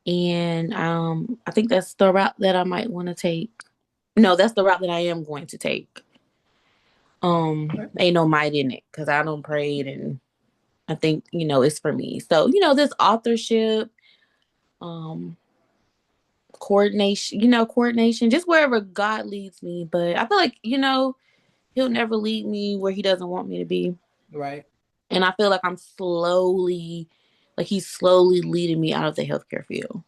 And I think that's the route that I might want to take. No, that's the route that I am going to take. Okay. Ain't no might in it because I don't pray and I think, it's for me. So, this authorship, um, coordination, just wherever God leads me. But I feel like, he'll never lead me where he doesn't want me to be. Right. And I feel like he's slowly leading me out of the healthcare field.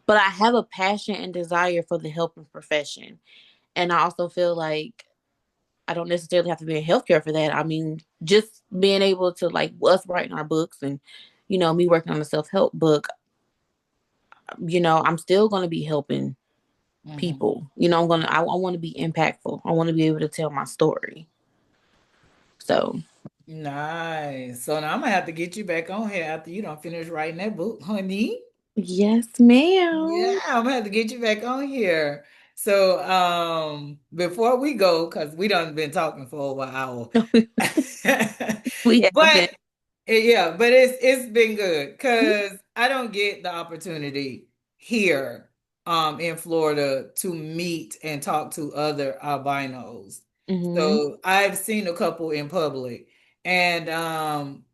But I have a passion and desire for the helping profession. And I also feel like I don't necessarily have to be in healthcare for that. I mean, just being able to like us writing our books and, me working on a self-help book, I'm still going to be helping Mm-hmm. people. I want to be impactful. I want to be able to tell my story. So, Nice. So now I'm gonna have to get you back on here after you don't finish writing that book, honey. yes, Yeah, ma'am. I'm gonna have to get you back on here. So before we go, because we done been talking for over an hour. We have been. But yeah, but it's been good because I don't get the opportunity here in Florida to meet and talk to other albinos. Hmm. So I've seen a couple in public and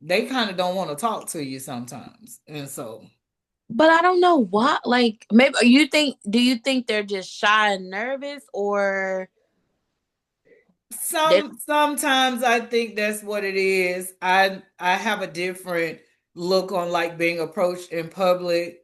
they kind of don't want to talk to you sometimes. And so But I don't know why. Like, maybe do you think they're just shy and nervous, or they're, sometimes I think that's what it is. I have a different look on like being approached in public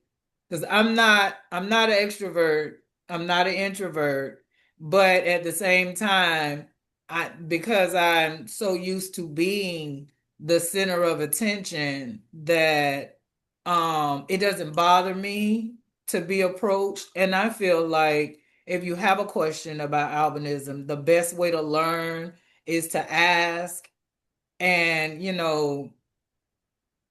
because I'm not an extrovert. I'm not an introvert, but at the same time, I because I'm so used to being the center of attention that it doesn't bother me to be approached, and I feel like if you have a question about albinism, the best way to learn is to ask. And,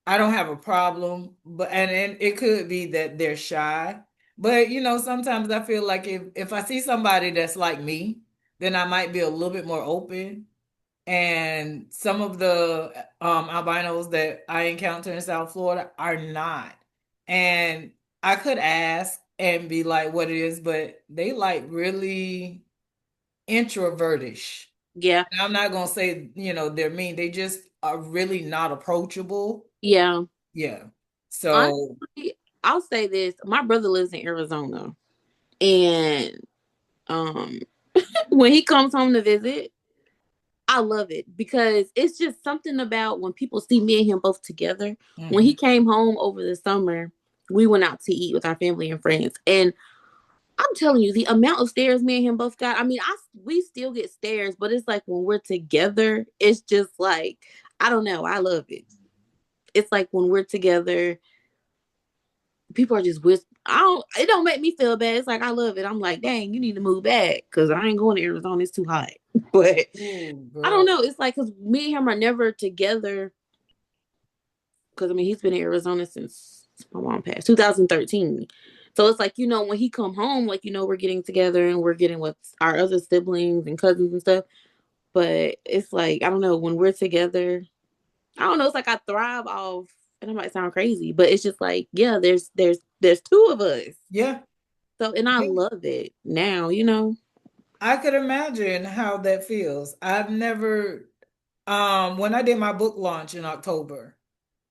I don't have a problem, but and it could be that they're shy. But, sometimes I feel like if I see somebody that's like me, then I might be a little bit more open. And some of the albinos that I encounter in South Florida are not. And I could ask and be like what it is, but they like really introvertish. yeah, And I'm not gonna say, they're mean. They just are really not approachable. yeah. Yeah. So Honestly, I'll say this: my brother lives in Arizona, and um, when he comes home to visit, I love it because it's just something about when people see me and him both together. When he mhm. came home over the summer, we went out to eat with our family and friends, and I'm telling you, the amount of stares me and him both got. I mean, we still get stares, but it's like when we're together, it's just like I don't know. I love it. It's like when we're together, people are just I don't. It don't make me feel bad. It's like I love it. I'm like, dang, you need to move back because I ain't going to Arizona. It's too hot. But Oh, I don't girl. know. It's like because me and him are never together. Because I mean, he's been in Arizona since my mom passed, 2013. So it's like when he come home, like we're getting together and we're getting with our other siblings and cousins and stuff. But it's like I don't know when we're together. I don't know. It's like I thrive off, and it might sound crazy, but it's just like yeah, there's two of us. Yeah. So and I Yeah. love it now. I could imagine how that feels. I've never, when I did my book launch in October,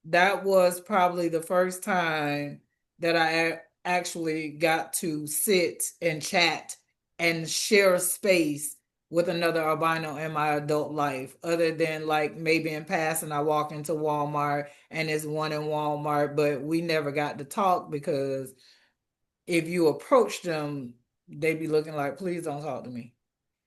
that was probably the first time that actually got to sit and chat and share space with another albino in my adult life, other than like maybe in passing, I walk into Walmart and there's one in Walmart, but we never got to talk because if you approach them, they'd be looking like, please don't talk to me.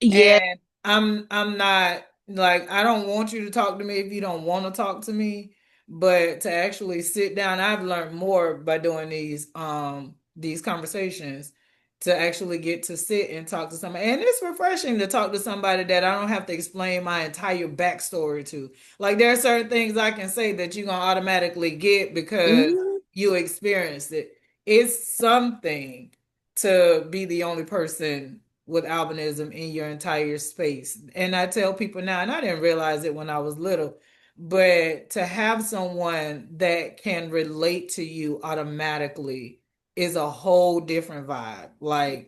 Yeah. And I'm not like I don't want you to talk to me if you don't want to talk to me, but to actually sit down, I've learned more by doing these conversations to actually get to sit and talk to somebody. And it's refreshing to talk to somebody that I don't have to explain my entire backstory to. Like there are certain things I can say that you're gonna automatically get because Mhm. you experienced it. It's something to be the only person with albinism in your entire space. And I tell people now, and I didn't realize it when I was little, but to have someone that can relate to you automatically is a whole different vibe. Like,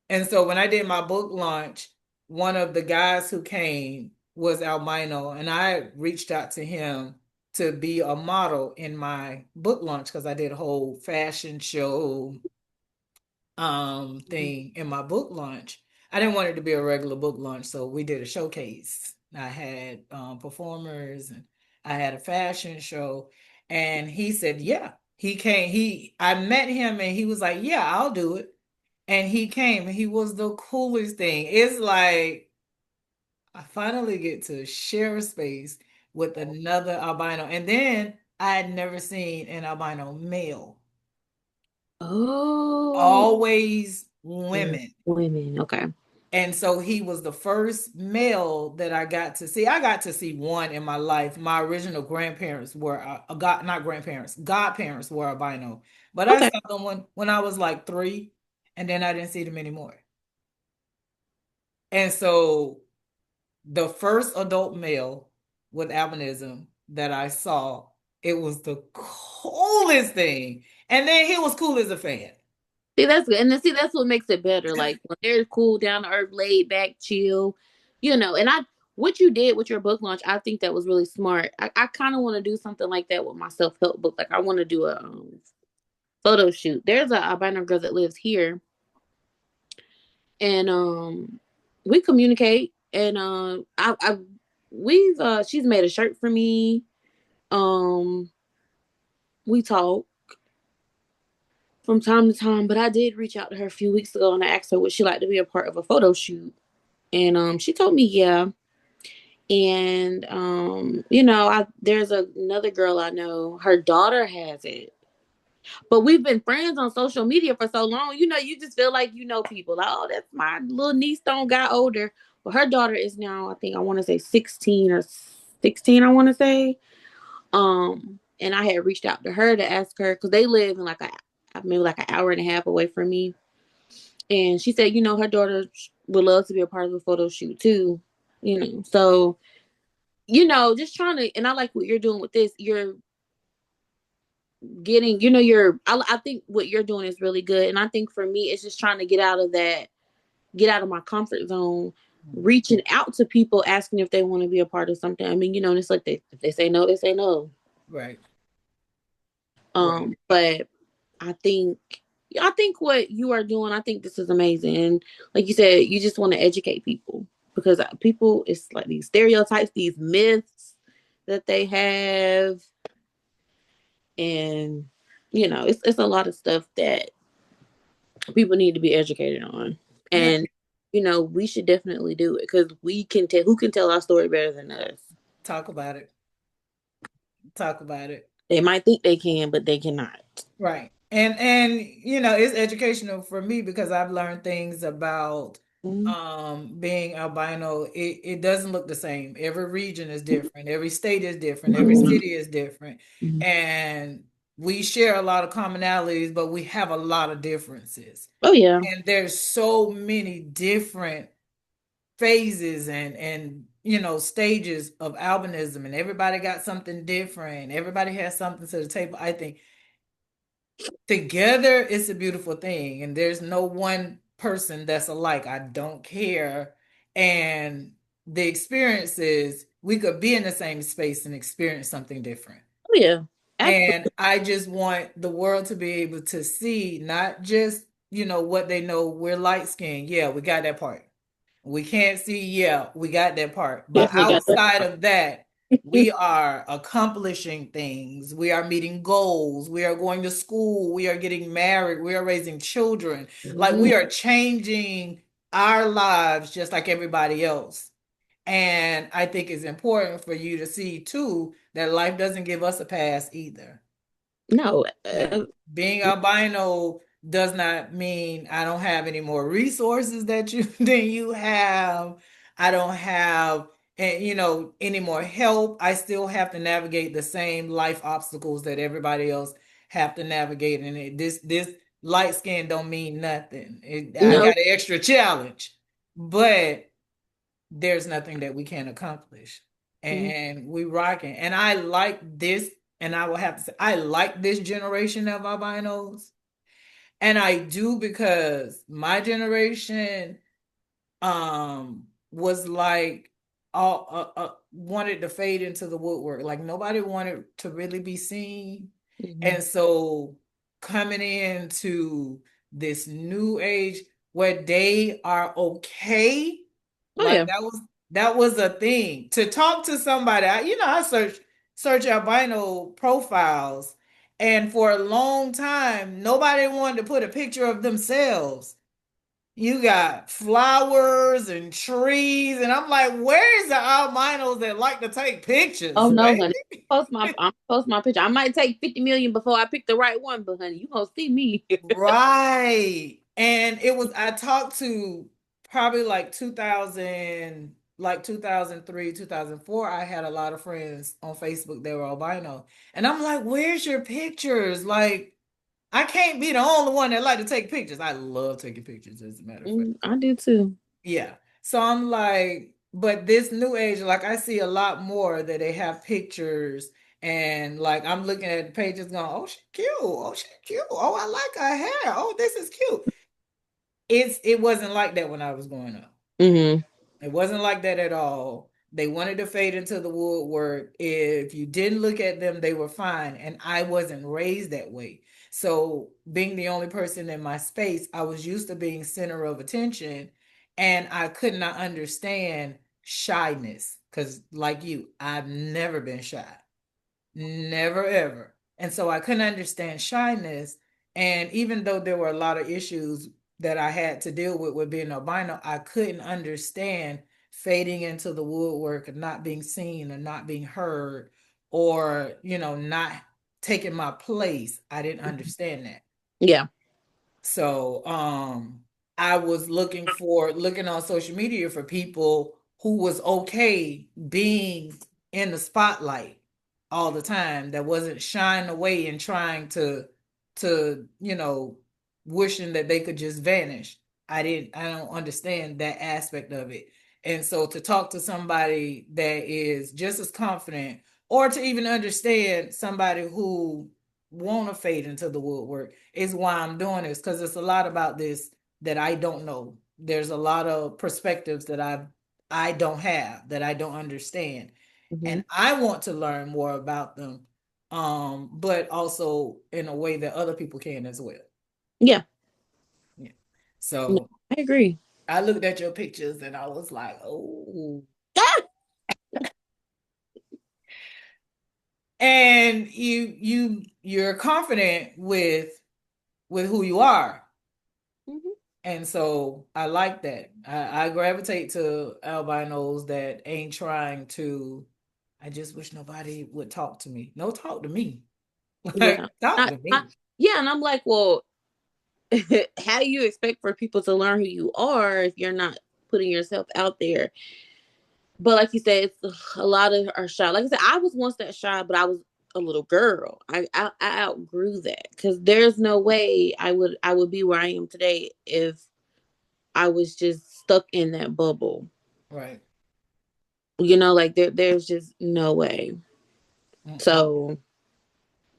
and so when I did my book launch, one of the guys who came was albino, and I reached out to him to be a model in my book launch because I did a whole fashion show thing in my book launch. I didn't want it to be a regular book launch, so we did a showcase. I had performers and I had a fashion show, and he said, "Yeah." He came. I met him, and he was like, "Yeah, I'll do it." And he came, and he was the coolest thing. It's like I finally get to share a space with another albino, and then I had never seen an albino male. Oh, Always women. women. Okay. And so he was the first male that I got to see. I got to see one in my life. My original grandparents were not grandparents, godparents were albino, but I Okay. saw them when I was like 3, and then I didn't see them anymore. And so the first adult male with albinism that I saw, it was the coolest thing. And then he was cool as a fan. See, that's good. And then see, that's what makes it better. Like when they're cool, down to earth, laid back, chill. And what you did with your book launch, I think that was really smart. I kind of want to do something like that with my self help book. Like I want to do a photo shoot. There's a albino girl that lives here, and we communicate, and I we've she's made a shirt for me. Um, we talk from time to time, but I did reach out to her a few weeks ago and I asked her would she like to be a part of a photo shoot. And she told me yeah. And I there's another girl I know, her daughter has it. But we've been friends on social media for so long, you just feel like you know people. Like, oh, that's my little niece don't got older. But her daughter is now, I think I want to say 16 or 16, I want to say. And I had reached out to her to ask her because they live in like maybe like an hour and a half away from me. And she said, her daughter would love to be a part of the photo shoot too. So, just trying to, and I like what you're doing with this. You're getting, I think what you're doing is really good. And I think for me, it's just trying to get out of my comfort zone, reaching out to people, asking if they want to be a part of something. I mean, and it's like if they say no, they say no. Right. Right. But I think what you are doing, I think this is amazing. And like you said, you just want to educate people because people, it's like these stereotypes, these myths that they have, and it's a lot of stuff that people need to be educated on. Yeah. And we should definitely do it because we can tell who can tell our story better than us. Talk about it. Talk about it. They might think they can, but they cannot. Right. And you know, it's educational for me because I've learned things about Mhm. being albino. It doesn't look the same. Every region is different, every state is different, every Mhm. city is different. And we share a lot of commonalities, but we have a lot of differences. Oh yeah. And there's so many different phases and you know stages of albinism, and everybody got something different. Everybody has something to the table. I think together it's a beautiful thing, and there's no one person that's alike. I don't care. And the experiences, we could be in the same space and experience something different. Oh yeah. And Absolutely. I just want the world to be able to see not just, you know, what they know. We're light skinned. Yeah, we got that part. We can't see, yeah, we got that part. But Definitely got that outside part. of that, we are accomplishing things. We are meeting goals. We are going to school. We are getting married. We are raising children. Like we Mhm. are changing our lives just like everybody else. And I think it's important for you to see too that life doesn't give us a pass either. No. Yeah. Being albino does not mean I don't have any more resources that you than you have. I don't have you know any more help. I still have to navigate the same life obstacles that everybody else have to navigate. And this light skin don't mean nothing. I No. got an extra challenge, but there's nothing that we can't accomplish. Mhm. And we rocking. And I like this, and I will have to say, I like this generation of albinos. And I do because my generation was like all wanted to fade into the woodwork. Like nobody wanted to really be seen. Mhm. And so coming into this new age where they are okay, Oh like yeah. that was a thing. To talk to somebody, you know, I search albino profiles, and for a long time nobody wanted to put a picture of themselves. You got flowers and trees, and I'm like, where's the albinos that like to take Oh pictures, no, baby? honey. I'm post my picture. I might take 50 million before I pick the right one, but honey, you gonna see me. Right. And it was I talked to probably like 2000, like 2003, 2004. I had a lot of friends on Facebook that were albino. And I'm like, where's your pictures? Like, I can't be the only one that like to take pictures. I love taking pictures, as a matter of fact. I do too. Yeah. So I'm like, but this new age, like I see a lot more that they have pictures, and like I'm looking at the pages going, oh, she cute. Oh, she cute. Oh, I like her hair. Oh, this is cute. It wasn't like that when I was growing up. Hmm. It wasn't like that at all. They wanted to fade into the woodwork. If you didn't look at them, they were fine. And I wasn't raised that way. So, being the only person in my space, I was used to being center of attention, and I could not understand shyness. Because, like you, I've never been shy. Never ever. And so I couldn't understand shyness. And even though there were a lot of issues that I had to deal with being albino, I couldn't understand fading into the woodwork and not being seen and not being heard, or, you know, not taking my place. I didn't understand that. Yeah. So I was looking on social media for people who was okay being in the spotlight all the time, that wasn't shying away and trying to, you know, wishing that they could just vanish. I don't understand that aspect of it. And so to talk to somebody that is just as confident, or to even understand somebody who want to fade into the woodwork, is why I'm doing this, because it's a lot about this that I don't know. There's a lot of perspectives that I don't have, that I don't understand, Hmm. and I want to learn more about them, but also in a way that other people can as well. Yeah. Yeah. No, So I agree. I looked at your pictures and I was like, oh, Ah! and you're confident with who you are. Hmm. And so I like that. I gravitate to albinos that ain't trying to. I just wish nobody would talk to me. No, talk to me. Yeah. Like, talk Not, to not me. Yeah, and I'm like, well, how do you expect for people to learn who you are if you're not putting yourself out there? But like you said, it's a lot of are shy. Like I said, I was once that shy, but I was a little girl. I outgrew that because there's no way I would be where I am today if I was just stuck in that bubble. Right. Like there's just no way. Mm-mm. So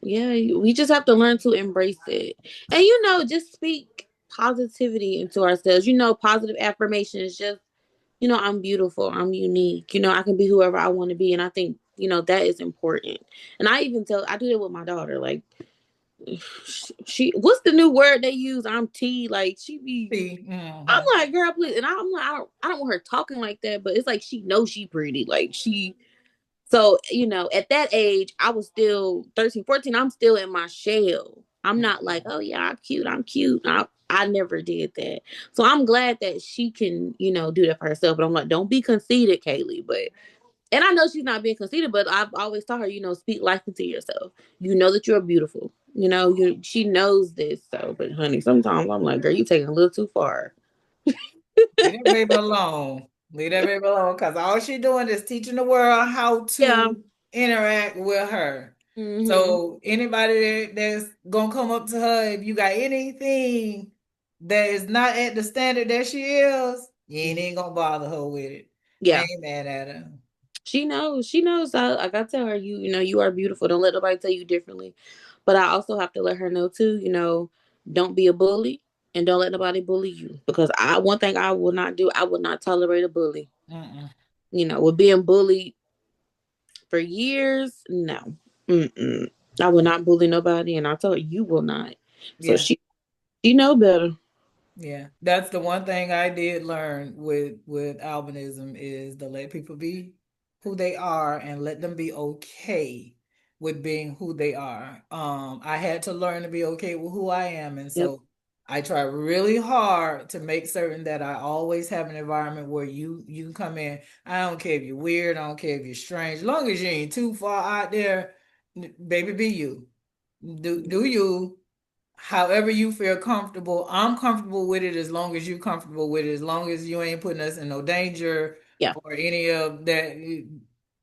yeah, we just have to learn to embrace it, and just speak positivity into ourselves. Positive affirmations. Just I'm beautiful. I'm unique. I can be whoever I want to be, and I think that is important. And I do that with my daughter. Like she what's the new word they use? I'm T. Like she be. See, I'm mhm. like, girl, please. And I'm like, I don't want her talking like that, but it's like she knows she pretty. Like she So, at that age, I was still 13, 14. I'm still in my shell. I'm not like, Mhm. oh yeah, I'm cute. I'm cute. I never did that. So I'm glad that she can, do that for herself. But I'm like, don't be conceited, Kaylee. And I know she's not being conceited, but I've always taught her, speak life into yourself. You know that you're beautiful. She knows this. So, but honey, sometimes I'm like, girl, you taking a little too far. Leave that baby alone. Leave that baby alone because all she doing is teaching the world how Yeah. to interact with her. Mm-hmm. So anybody that's gonna come up to her, if you got anything that is not at the standard that she is, you ain't gonna bother her with it. I Yeah. ain't mad at her. She knows. She knows. I gotta tell her, you are beautiful. Don't let nobody tell you differently. But I also have to let her know too. Don't be a bully, and don't let nobody bully you. Because one thing I will not do. I will not tolerate a bully. Mm-mm. With being bullied for years, no. Mm-mm. I will not bully nobody, and I told her you will not. So Yeah. she know better. Yeah, that's the one thing I did learn with albinism is to let people be who they are and let them be okay with being who they are. I had to learn to be okay with who I am, and Yep. so I try really hard to make certain that I always have an environment where you come in. I don't care if you're weird, I don't care if you're strange, as long as you ain't too far out there, baby, be you. Do you however you feel comfortable. I'm comfortable with it as long as you're comfortable with it, as long as you ain't putting us in no danger Yeah. or any of that.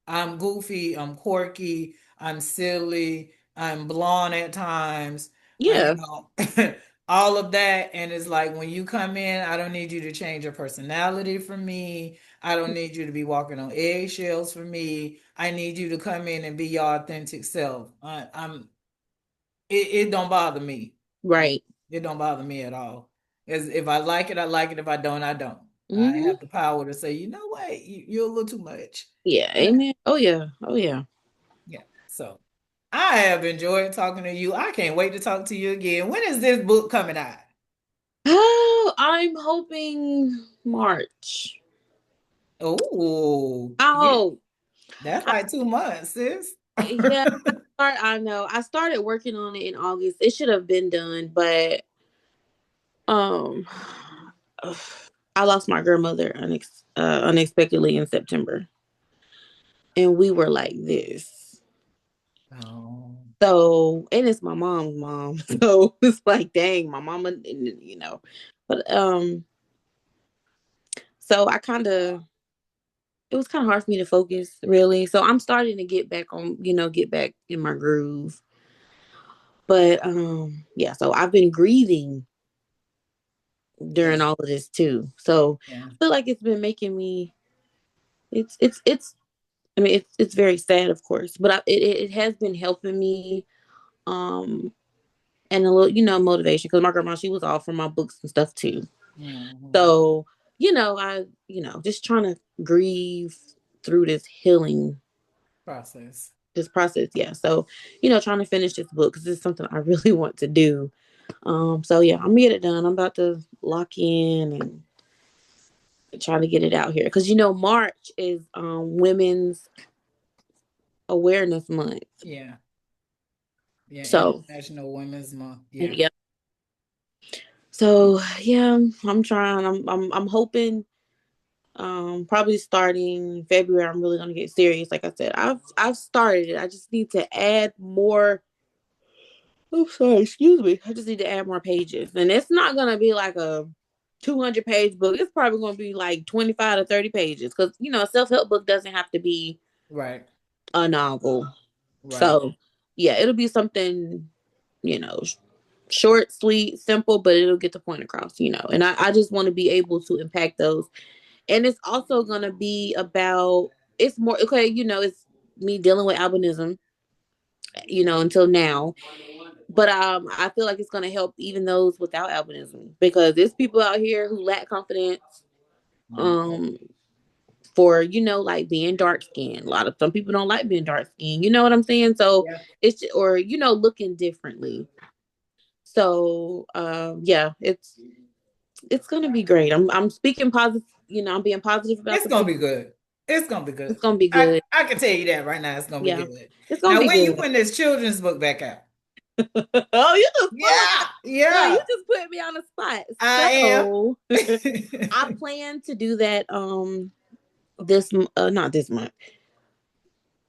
I'm goofy, I'm quirky, I'm silly, I'm blonde at times. Yeah. All of that. And it's like when you come in, I don't need you to change your personality for me. I don't need you to be walking on eggshells for me. I need you to come in and be your authentic self. It don't bother me. Right. It don't bother me at all. As if I like it, I like it. If I don't, I don't. I Hmm. have the power to say, you know what, you're a little too much. Yeah. And Amen. Oh yeah. Oh yeah. yeah, so I have enjoyed talking to you. I can't wait to talk to you again. When is this book coming out? Oh, I'm hoping March. Oh, yeah, Oh, that's I, like 2 months, sis. yeah. I know. I started working on it in August. It should have been done, but um, I lost my grandmother unexpectedly in September, and we were like this. Oh, So, and it's my mom's mom, so it's like, dang, my mama, But so I kind of it was kind of hard for me to focus really. So I'm starting to get back in my groove. But yeah, so I've been grieving yeah, during all of this too. So yeah, I feel like it's been making me it's I mean it's very sad of course, but it has been helping me um and a little motivation because my grandma she was all from my books and stuff too. hmm, So, I just trying to grieve through process. this process. Yeah. So, trying to finish this book because it's something I really want to do. So yeah, I'm gonna get it done. I'm about to lock in and try to get it out here because March is Women's Awareness Month. Yeah, yeah, So International Women's Month. Yeah, yeah, so yeah, I'm trying. I'm hoping. Probably starting February, I'm really gonna get serious. Like I said, I've started it. I just need to add more Oh, sorry, excuse me. I just need to add more pages. And it's not gonna be like a 200-page book. It's probably gonna be like 25 to 30 pages. Cause a self-help book doesn't have to be Right, a novel. right. So yeah, it'll be something, you know, short, sweet, simple, but it'll get the point across. And I just want to be able to impact those. And it's also gonna be about it's more okay, it's me dealing with albinism, until now. But I feel like it's gonna help even those without albinism because there's people out here who lack confidence Mm. um for like being dark skinned. A lot of some people don't like being dark skinned. You know what I'm saying? So Yeah, or looking differently. So yeah, it's gonna be great. I'm speaking positive. I'm being positive about it's the gonna book. be good. It's gonna be It's good. gonna be I good. I can tell you that right now. It's gonna be Yeah, good. it's gonna Now, be when you good. putting this children's book back out? Oh, you just Yeah, girl, you yeah, just put me on the spot. I So am. I plan to do that this not this month.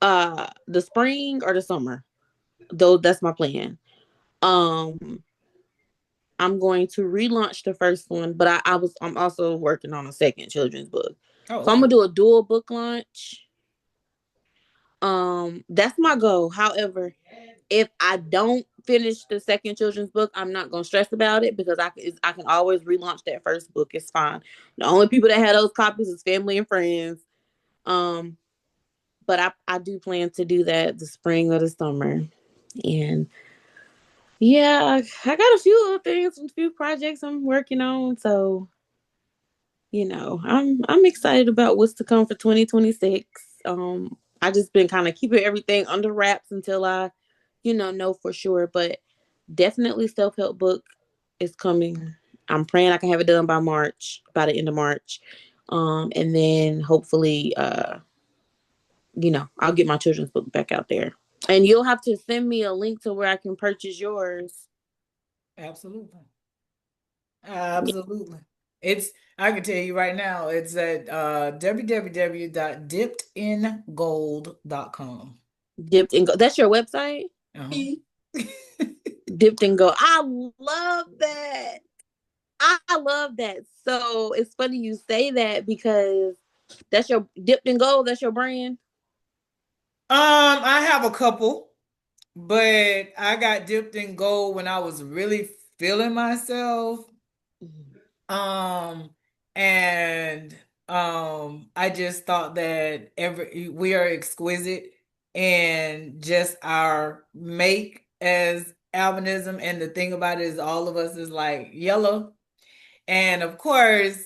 The spring or the summer. Though that's my plan. Um I'm going to relaunch the first one, but I'm also working on a second children's book. Oh, So I'm okay. gonna do a dual book launch. That's my goal. However, if I don't finish the second children's book, I'm not gonna stress about it because I can always relaunch that first book. It's fine. The only people that had those copies is family and friends. Um, but I do plan to do that the spring or the summer, and yeah, I got a few other things, a few projects I'm working on. So I'm excited about what's to come for 2026. I just been kind of keeping everything under wraps until I, know for sure. But definitely self help book is coming. I'm praying I can have it done by March, by the end of March. And then hopefully, I'll get my children's book back out there. And you'll have to send me a link to where I can purchase yours. Absolutely. Yeah. Absolutely. It's I can tell you right now, it's at www.dippedingold.com. Dipped and go. That's your website? Uh-huh. Dipped and go. I love that. I love that. So it's funny you say that because that's your dipped and gold. That's your brand. I have a couple, but I got dipped in gold when I was really feeling myself. Um, and I just thought that we are exquisite and just our make as albinism. And the thing about it is all of us is like yellow. And of course,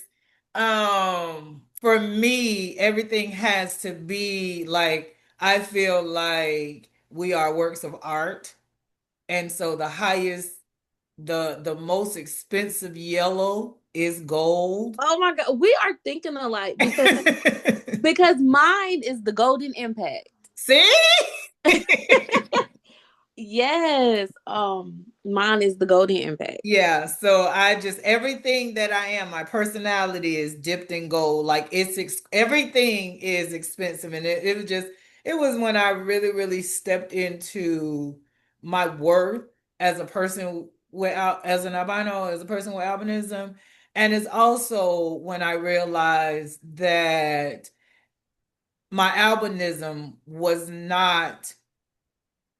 for me, everything has to be like I feel like we are works of art. And so the most expensive yellow is gold. Oh my god, we are thinking alike because mine is the golden impact. See? Yes, mine is the golden impact. Yeah, so I just everything that I am, my personality is dipped in gold. Like everything is expensive, and it was when I really really stepped into my worth as a person without as an albino, as a person with albinism, and it's also when I realized that my albinism was not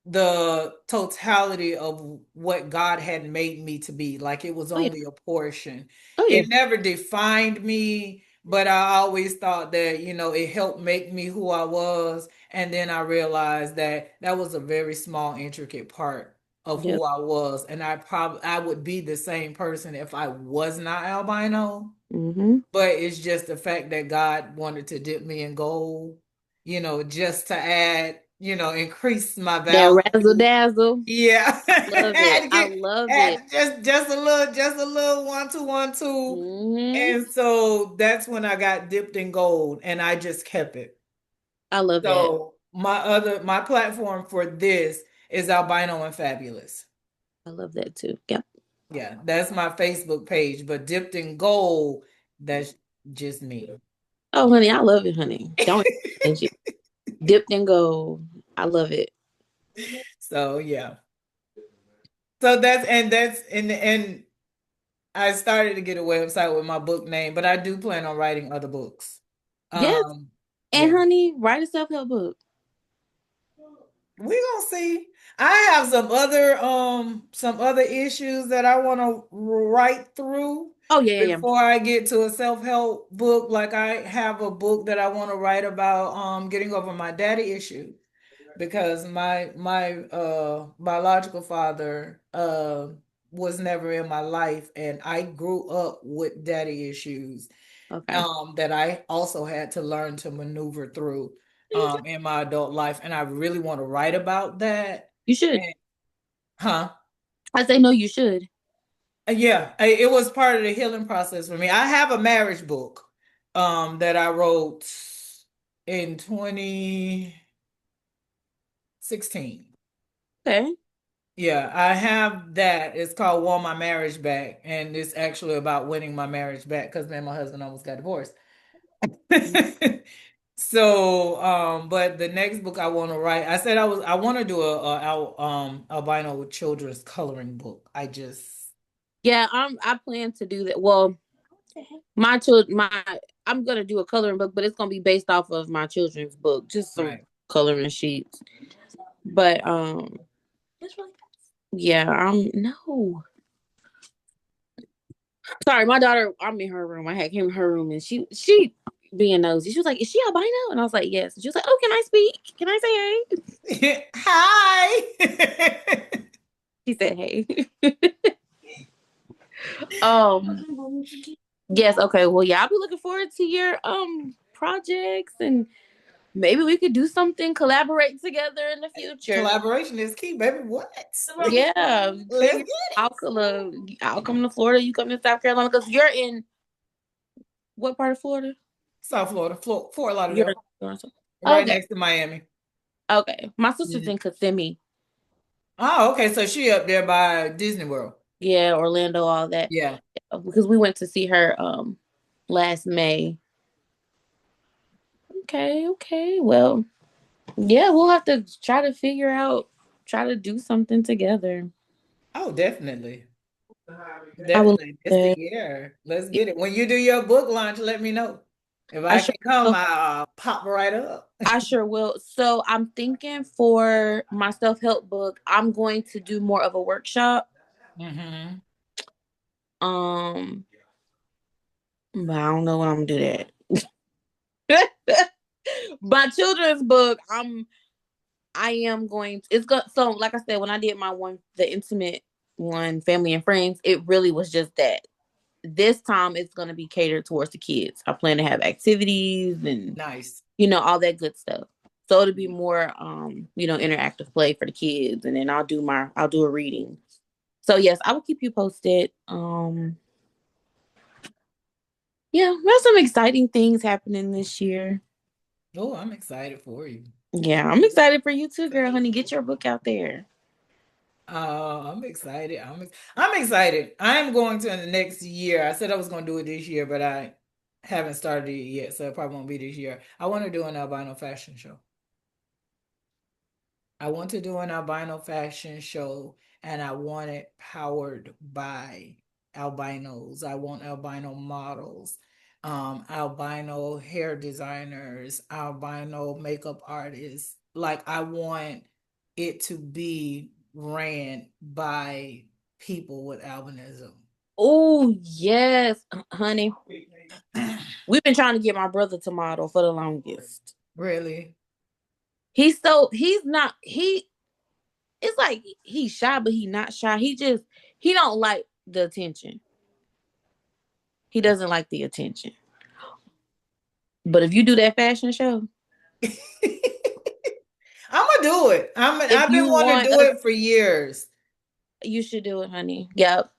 the totality of what God had made me to be. Like it was Oh yeah, only a portion. oh yeah, It never defined me, but I always thought that, it helped make me who I was. And then I realized that that was a very small, intricate part of yep. who I was. And I would be the same person if I was not albino. Mm-hmm. But it's just the fact that God wanted to dip me in gold, just to add, increase my That razzle value. dazzle, Yeah. love had it. to I get love had it. to just a little 1 2 1 2. Mm-hmm. And so that's when I got dipped in gold and I just kept it. I love that. So my platform for this is Albino and Fabulous. I love that too. Yep. Yeah, that's my Facebook page, but dipped in gold, that's just me. Oh, honey, I love it, honey. Don't change it. Dipped in gold. I love it. So yeah. So that's and I started to get a website with my book name, but I do plan on writing other books. Yes. And Yeah. honey, write a self-help book. We gonna see. I have some other issues that I want to write through Oh yeah, yeah, yeah. before I get to a self-help book. Like I have a book that I want to write about getting over my daddy issue because my biological father was never in my life and I grew up with daddy issues Okay. that I also had to learn to maneuver through You in my adult life, and I really want to write about that. should. And, huh? I say no, you should. Yeah, it was part of the healing process for me. I have a marriage book that I wrote in 2016. Okay. Yeah, I have that. It's called "Want My Marriage Back," and it's actually about winning my marriage back because me and my husband almost got divorced. So, but the next book I want to write, I want to do a albino children's coloring book. I just Yeah, I plan to do that. Well, my children, I'm gonna do a coloring book, but it's gonna be based off of my children's book, just some right. coloring sheets. But yeah, no. Sorry, my daughter. I'm in her room. I had came in her room and she being nosy. She was like, "Is she albino?" And I was like, "Yes." And she was like, "Oh, can I speak? Can I say hey?" Hi. She said, "Hey." um. Yes. Okay. Well, yeah. I'll be looking forward to your projects and maybe we could do something, collaborate together in the future. Collaboration is key, baby. What? Yeah, Let's figure. get it. I'll come to Florida. You come to South Carolina because you're in what part of Florida? South Florida, Fort You're Lauderdale, in right okay. next to Miami. Okay, my sister's Mhm. in Kissimmee. Oh, okay. So she up there by Disney World. Yeah, Orlando, all that. Yeah. Because we went to see her last May. Okay, okay. Well, yeah, we'll have to try to figure out, try to do something together. Oh, definitely. I will. Definitely. It's the year. Let's get it. When you do your book launch, let me know. If I I sure can come, will. I'll pop right up. I sure will. So I'm thinking for my self help book, I'm going to do more of a workshop. Hmm. Um, but I don't know when I'm gonna do that. My children's book, I am going. It's going. So, like I said, when I did my one, the intimate one, family and friends, it really was just that. This time, it's going to be catered towards the kids. I plan to have activities and Nice. all that good stuff. So it'll be more, interactive play for the kids, and then I'll do a reading. So yes, I will keep you posted. Yeah, there's some exciting things happening this year. Oh, I'm excited for you. Yeah, I'm excited for you too, girl. Honey, get your book out there. I'm excited. I'm excited. I'm going to in the next year. I said I was going to do it this year, but I haven't started it yet, so it probably won't be this year. I want to do an albino fashion show. I want to do an albino fashion show and I want it powered by albinos. I want albino models, albino hair designers, albino makeup artists. Like I want it to be ran by people with albinism. Oh yes, honey. We've been trying to get my brother to model for the longest. Really? He's not it's like he's shy, but he not shy. He don't like the attention. He doesn't like the attention. But if you do that fashion show, I'm gonna do it. if I've been you wanting to want do us, it for years. you should do it, honey. Yep.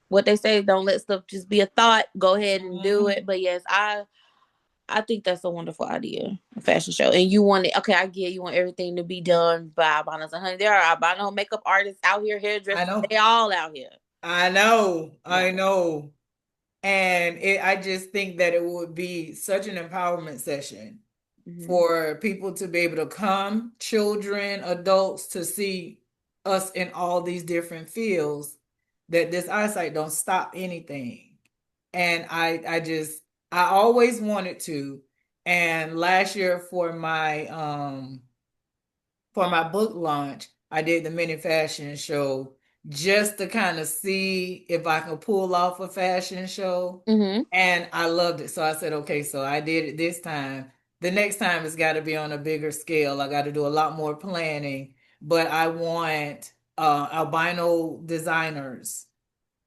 What they say, don't let stuff just be a thought. Go ahead and do it. Mhm. But yes, I think that's a wonderful idea, a fashion show. And you want it, okay, I get you want everything to be done by albinos. And honey, there are albino makeup artists out here, I hairdressers, know. they all out here. I know. Yeah. I know. And I just think that it would be such an empowerment session Hmm. for people to be able to come, children, adults, to see. us in all these different fields that this eyesight don't stop anything. And I always wanted to. And last year for my book launch, I did the mini fashion show just to kind of see if I could pull off a fashion show. Mm-hmm. And I loved it. So I said, okay, so I did it this time. The next time it's got to be on a bigger scale. I got to do a lot more planning, but I want albino designers.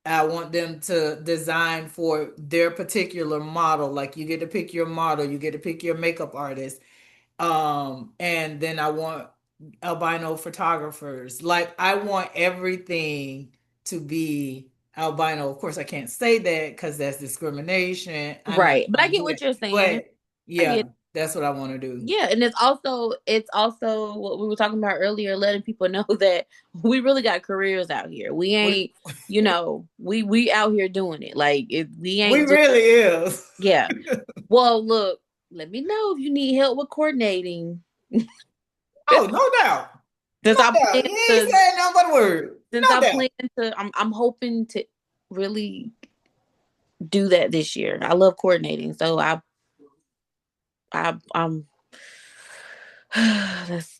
I want them to design for their particular model. Like you get to pick your model, you get to pick your makeup artist, and then I want albino photographers. Like I want everything to be albino. Of course, I can't say that because that's discrimination. I'm not Right. But I trying to get do what that. you're saying. But I yeah, get that's what I want to do. Yeah, and it's also what we were talking about earlier, letting people know that we really got careers out here. We We ain't, we out here doing it. Like if we we ain't doing really is. yeah. Well, look, let me know if you need help with coordinating. Oh, no doubt. Since I No doubt. plan You ain't to saying nothing but a word. since No I doubt. plan to I'm hoping to really do that this year. I love coordinating. So I'm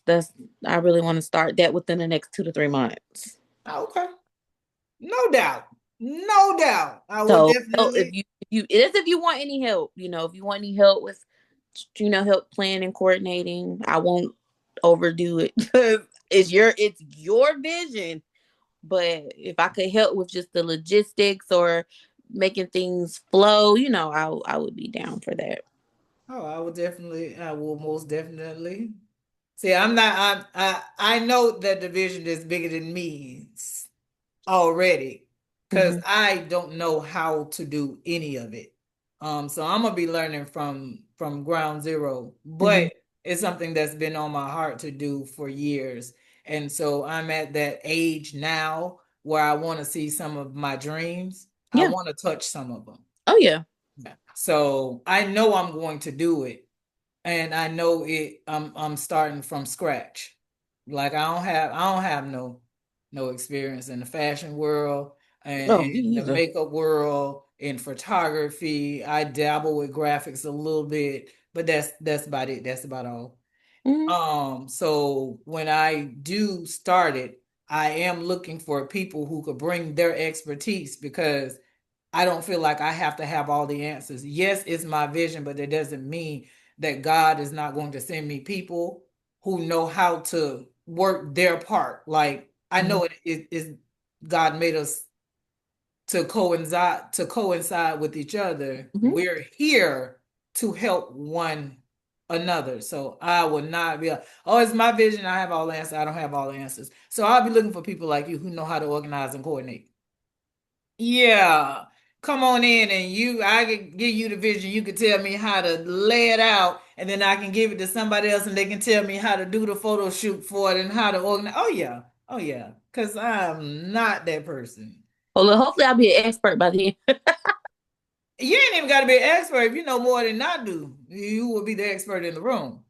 that's I really want to start that within the next 2 to 3 months. Okay. No doubt. No doubt. I will So if definitely. you want any help, if you want any help with help planning, coordinating, I won't overdo it because it's your vision. But if I could help with just the logistics or making things flow, I would be down for that. Oh, I will most definitely. See, I'm not, I know that the vision is bigger than me already because Hmm. I don't know how to do any of it. So I'm gonna be learning from ground zero, Hmm. but it's something that's been on my heart to do for years. And so I'm at that age now where I want to see some of my dreams. I Yeah. want to touch some of them. Oh yeah. Yeah. So I know I'm going to do it, and I know it. I'm starting from scratch. Like I don't have no experience in the fashion world Oh, me and the either. makeup world, in photography. I dabble with graphics a little bit, but that's about it. That's about all. Hmm. So when I do start it, I am looking for people who could bring their expertise because I don't feel like I have to have all the answers. Yes, it's my vision, but that doesn't mean that God is not going to send me people who know how to work their part. Like I Hmm. know it is God made us to coincide with each other. Hmm. We're here to help one another. So I would not be like, oh, it's my vision. I have all the answers. I don't have all the answers. So I'll be looking for people like you who know how to organize and coordinate. Yeah. Come on in and I can give you the vision. You can tell me how to lay it out, and then I can give it to somebody else and they can tell me how to do the photo shoot for it and how to organize. Oh yeah. Oh yeah. Because I'm not that person. Well, hopefully I'll be an expert by then. You ain't even got to be an expert. If you know more than I do, you will be the expert in the room.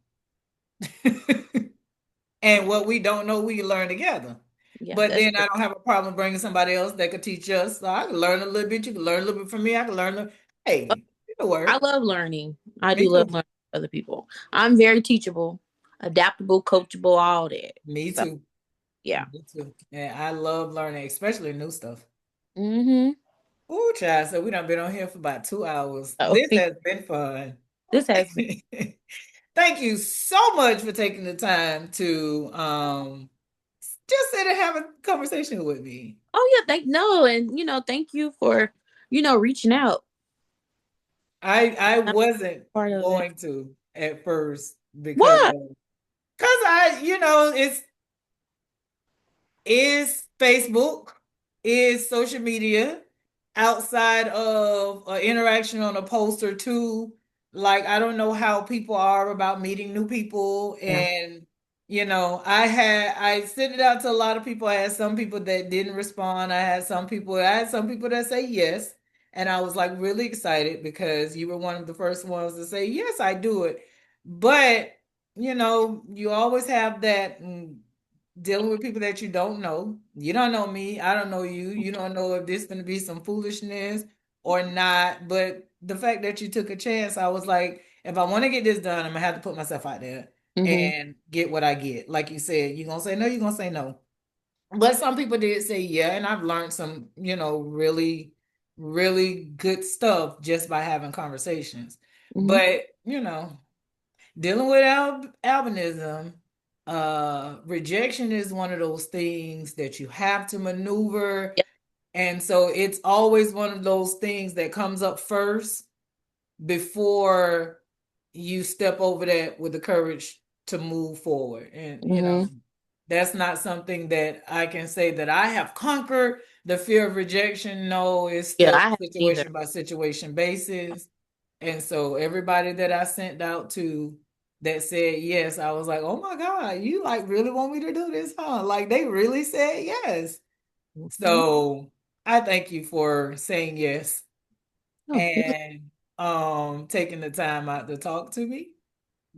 And what we don't know, we can learn together. Yeah, But that's then true. I don't have a problem bringing somebody else that could teach us. So I can learn a little bit. You can learn a little bit from me. I can learn. Hey, it'll I work. love learning. I Me do love too. learning from other people. I'm very teachable, adaptable, coachable, all that. Me So too. yeah. Me too. And I love learning, especially new stuff. Hmm. Ooh, child. So we done been on here for about 2 hours. So This has been fun. this has been. Thank you so much for taking the time to just sit and have a conversation with me. Oh yeah, thank you for reaching out. I I'm wasn't part of it. going to at first What? because it's is Facebook, is social media outside of interaction on a post or two. Like, I don't know how people are about meeting new people. Yeah. And, I sent it out to a lot of people. I had some people that didn't respond. I had some people that say yes. And I was like really excited because you were one of the first ones to say, yes, I do it. But, you always have that. dealing with people that you don't know. You don't know me. I don't know you. You don't know if this going to be some foolishness or not. But the fact that you took a chance, I was like, if I want to get this done, I'm gonna have to put myself out there Mm-hmm. and get what I get. Like you said, you're gonna say no, you're gonna say no. But some people did say yeah, and I've learned some, really, really good stuff just by having conversations. Mm-hmm. But, dealing with albinism, rejection is one of those things that you have to maneuver. Yeah. And so it's always one of those things that comes up first before you step over that with the courage to move forward. And, Mm-hmm. that's not something that I can say that I have conquered the fear of rejection. No, it's Yeah, still I haven't either. situation by situation basis. And so everybody that I sent out to that said yes, I was like, oh my God, you like really want me to do this, huh? Like they really said yes. Mm-hmm. So I thank you for saying yes Oh, and taking the time out to talk to me,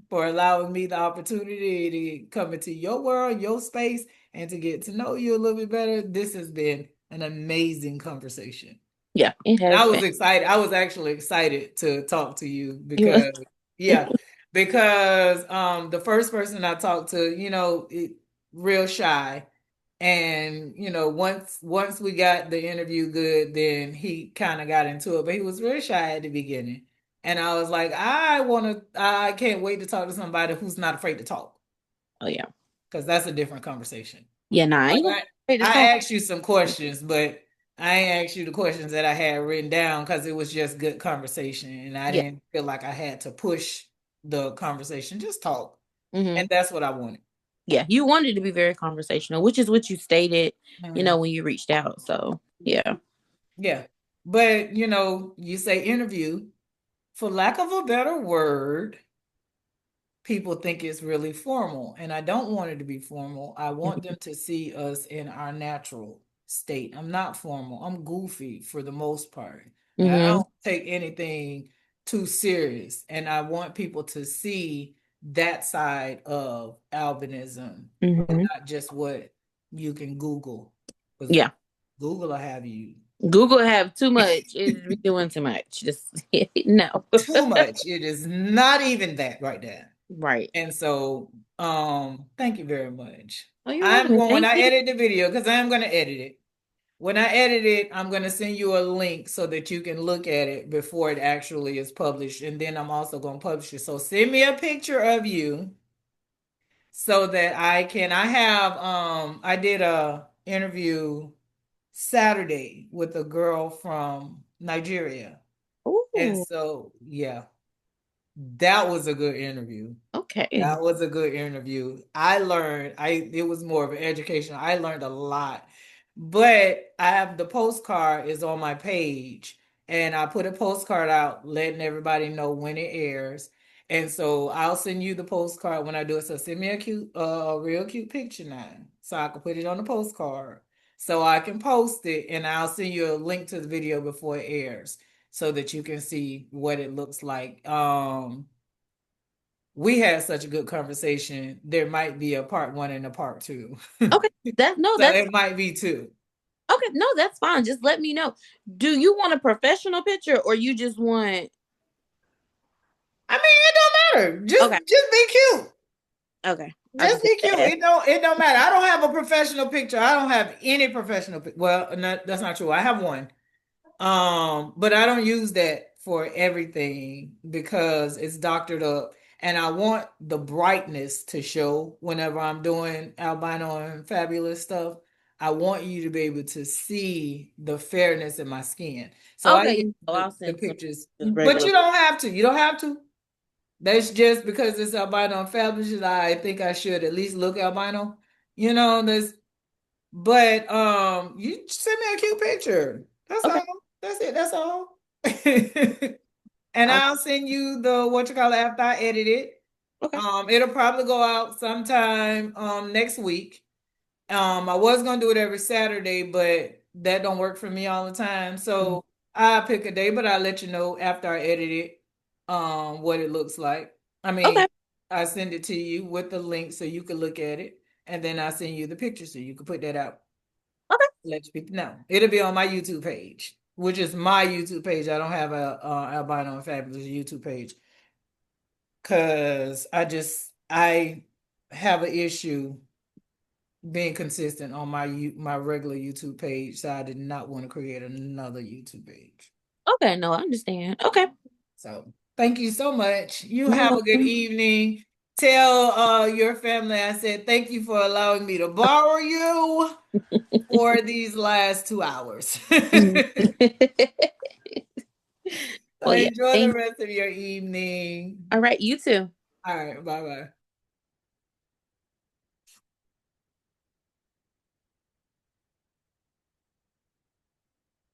for allowing me the opportunity to come into your world, your space, and to get to know you a little bit better. This has been an amazing conversation. yeah, it And I has was been. excited. I was actually excited to talk to you You was. because, yeah, because the first person I talked to, real shy. And once we got the interview good, then he kind of got into it, but he was really shy at the beginning. And I was like, I can't wait to talk to somebody who's not afraid to talk, Oh yeah. because that's a different conversation. Yeah, nah, I Like ain't gonna be afraid to talk. I asked you some questions, but I ain't asked you the questions that I had written down because it was just good conversation, and I Yeah. didn't feel like I had to push the conversation. Just talk, and Mm-hmm. that's what I wanted. Yeah, you wanted to be very conversational, which is what you stated, Mhm. when you reached out. So yeah. Yeah, but you say interview, for lack of a better word, people think it's really formal, and I don't want it to be formal. I want them to see us in our natural state. I'm not formal. I'm goofy for the most part. I Mm-hmm. don't take anything too serious, and I want people to see that side of albinism and Mm-hmm. not just what you can Google, because Yeah. Google will have you Google have too much. It be doing too much. Just no. too much. It is not even that right there. Right. And so, thank you very much. Oh, you're I'm welcome. And going when thank I you. edit the video, because I am going to edit it. When I edit it, I'm going to send you a link so that you can look at it before it actually is published. And then I'm also going to publish it. So send me a picture of you so that I did a interview Saturday with a girl from Nigeria. And Ooh. so, yeah, that was a good interview. Okay. That was a good interview. It was more of an education. I learned a lot. But I have the postcard is on my page, and I put a postcard out letting everybody know when it airs. And so I'll send you the postcard when I do it. So send me a real cute picture now, so I can put it on the postcard, so I can post it, and I'll send you a link to the video before it airs, so that you can see what it looks like. We had such a good conversation. There might be a part one and a part two. Okay. That no, So that's it might be two. okay. No, that's fine. Just let me know. Do you want a professional picture or you just want I mean, it don't matter. Just okay. just be cute. Okay. I Just just had be cute. to ask. It don't matter. I don't have a professional picture. I don't have any professional well, that's not true. I have one. But I don't use that for everything because it's doctored up. And I want the brightness to show whenever I'm doing albino and fabulous stuff. I want you to be able to see the fairness in my skin. So I Okay, yeah. use So I'll the send some pictures, just but regular. you don't have to. You don't have to. That's just because it's albino and fabulous. I think I should at least look albino. There's but you send me a cute picture. That's Okay. all. That's it. That's all. And Okay. I'll send you the what you call it after I edit it. Okay. It'll probably go out sometime next week. I was gonna do it every Saturday, but that don't work for me all the time. Mhm. So I pick a day, but I'll let you know after I edit it, what it looks like. I mean, Okay. I send it to you with the link so you can look at it. and then I'll send you the picture so you can put that out. Okay. Let people know. It'll be on my YouTube page, which is my YouTube page. I don't have a albino and fabulous YouTube page because I have an issue being consistent on my regular YouTube page, so I did not want to create another YouTube page. Okay, no, I understand. Okay. So thank you so much. You You're have a good welcome. evening. Tell your family I said thank you for allowing me to borrow you for these last 2 hours. Mm. Well, yeah. Enjoy the Thank. rest of your evening. All right, you too. All right, bye bye.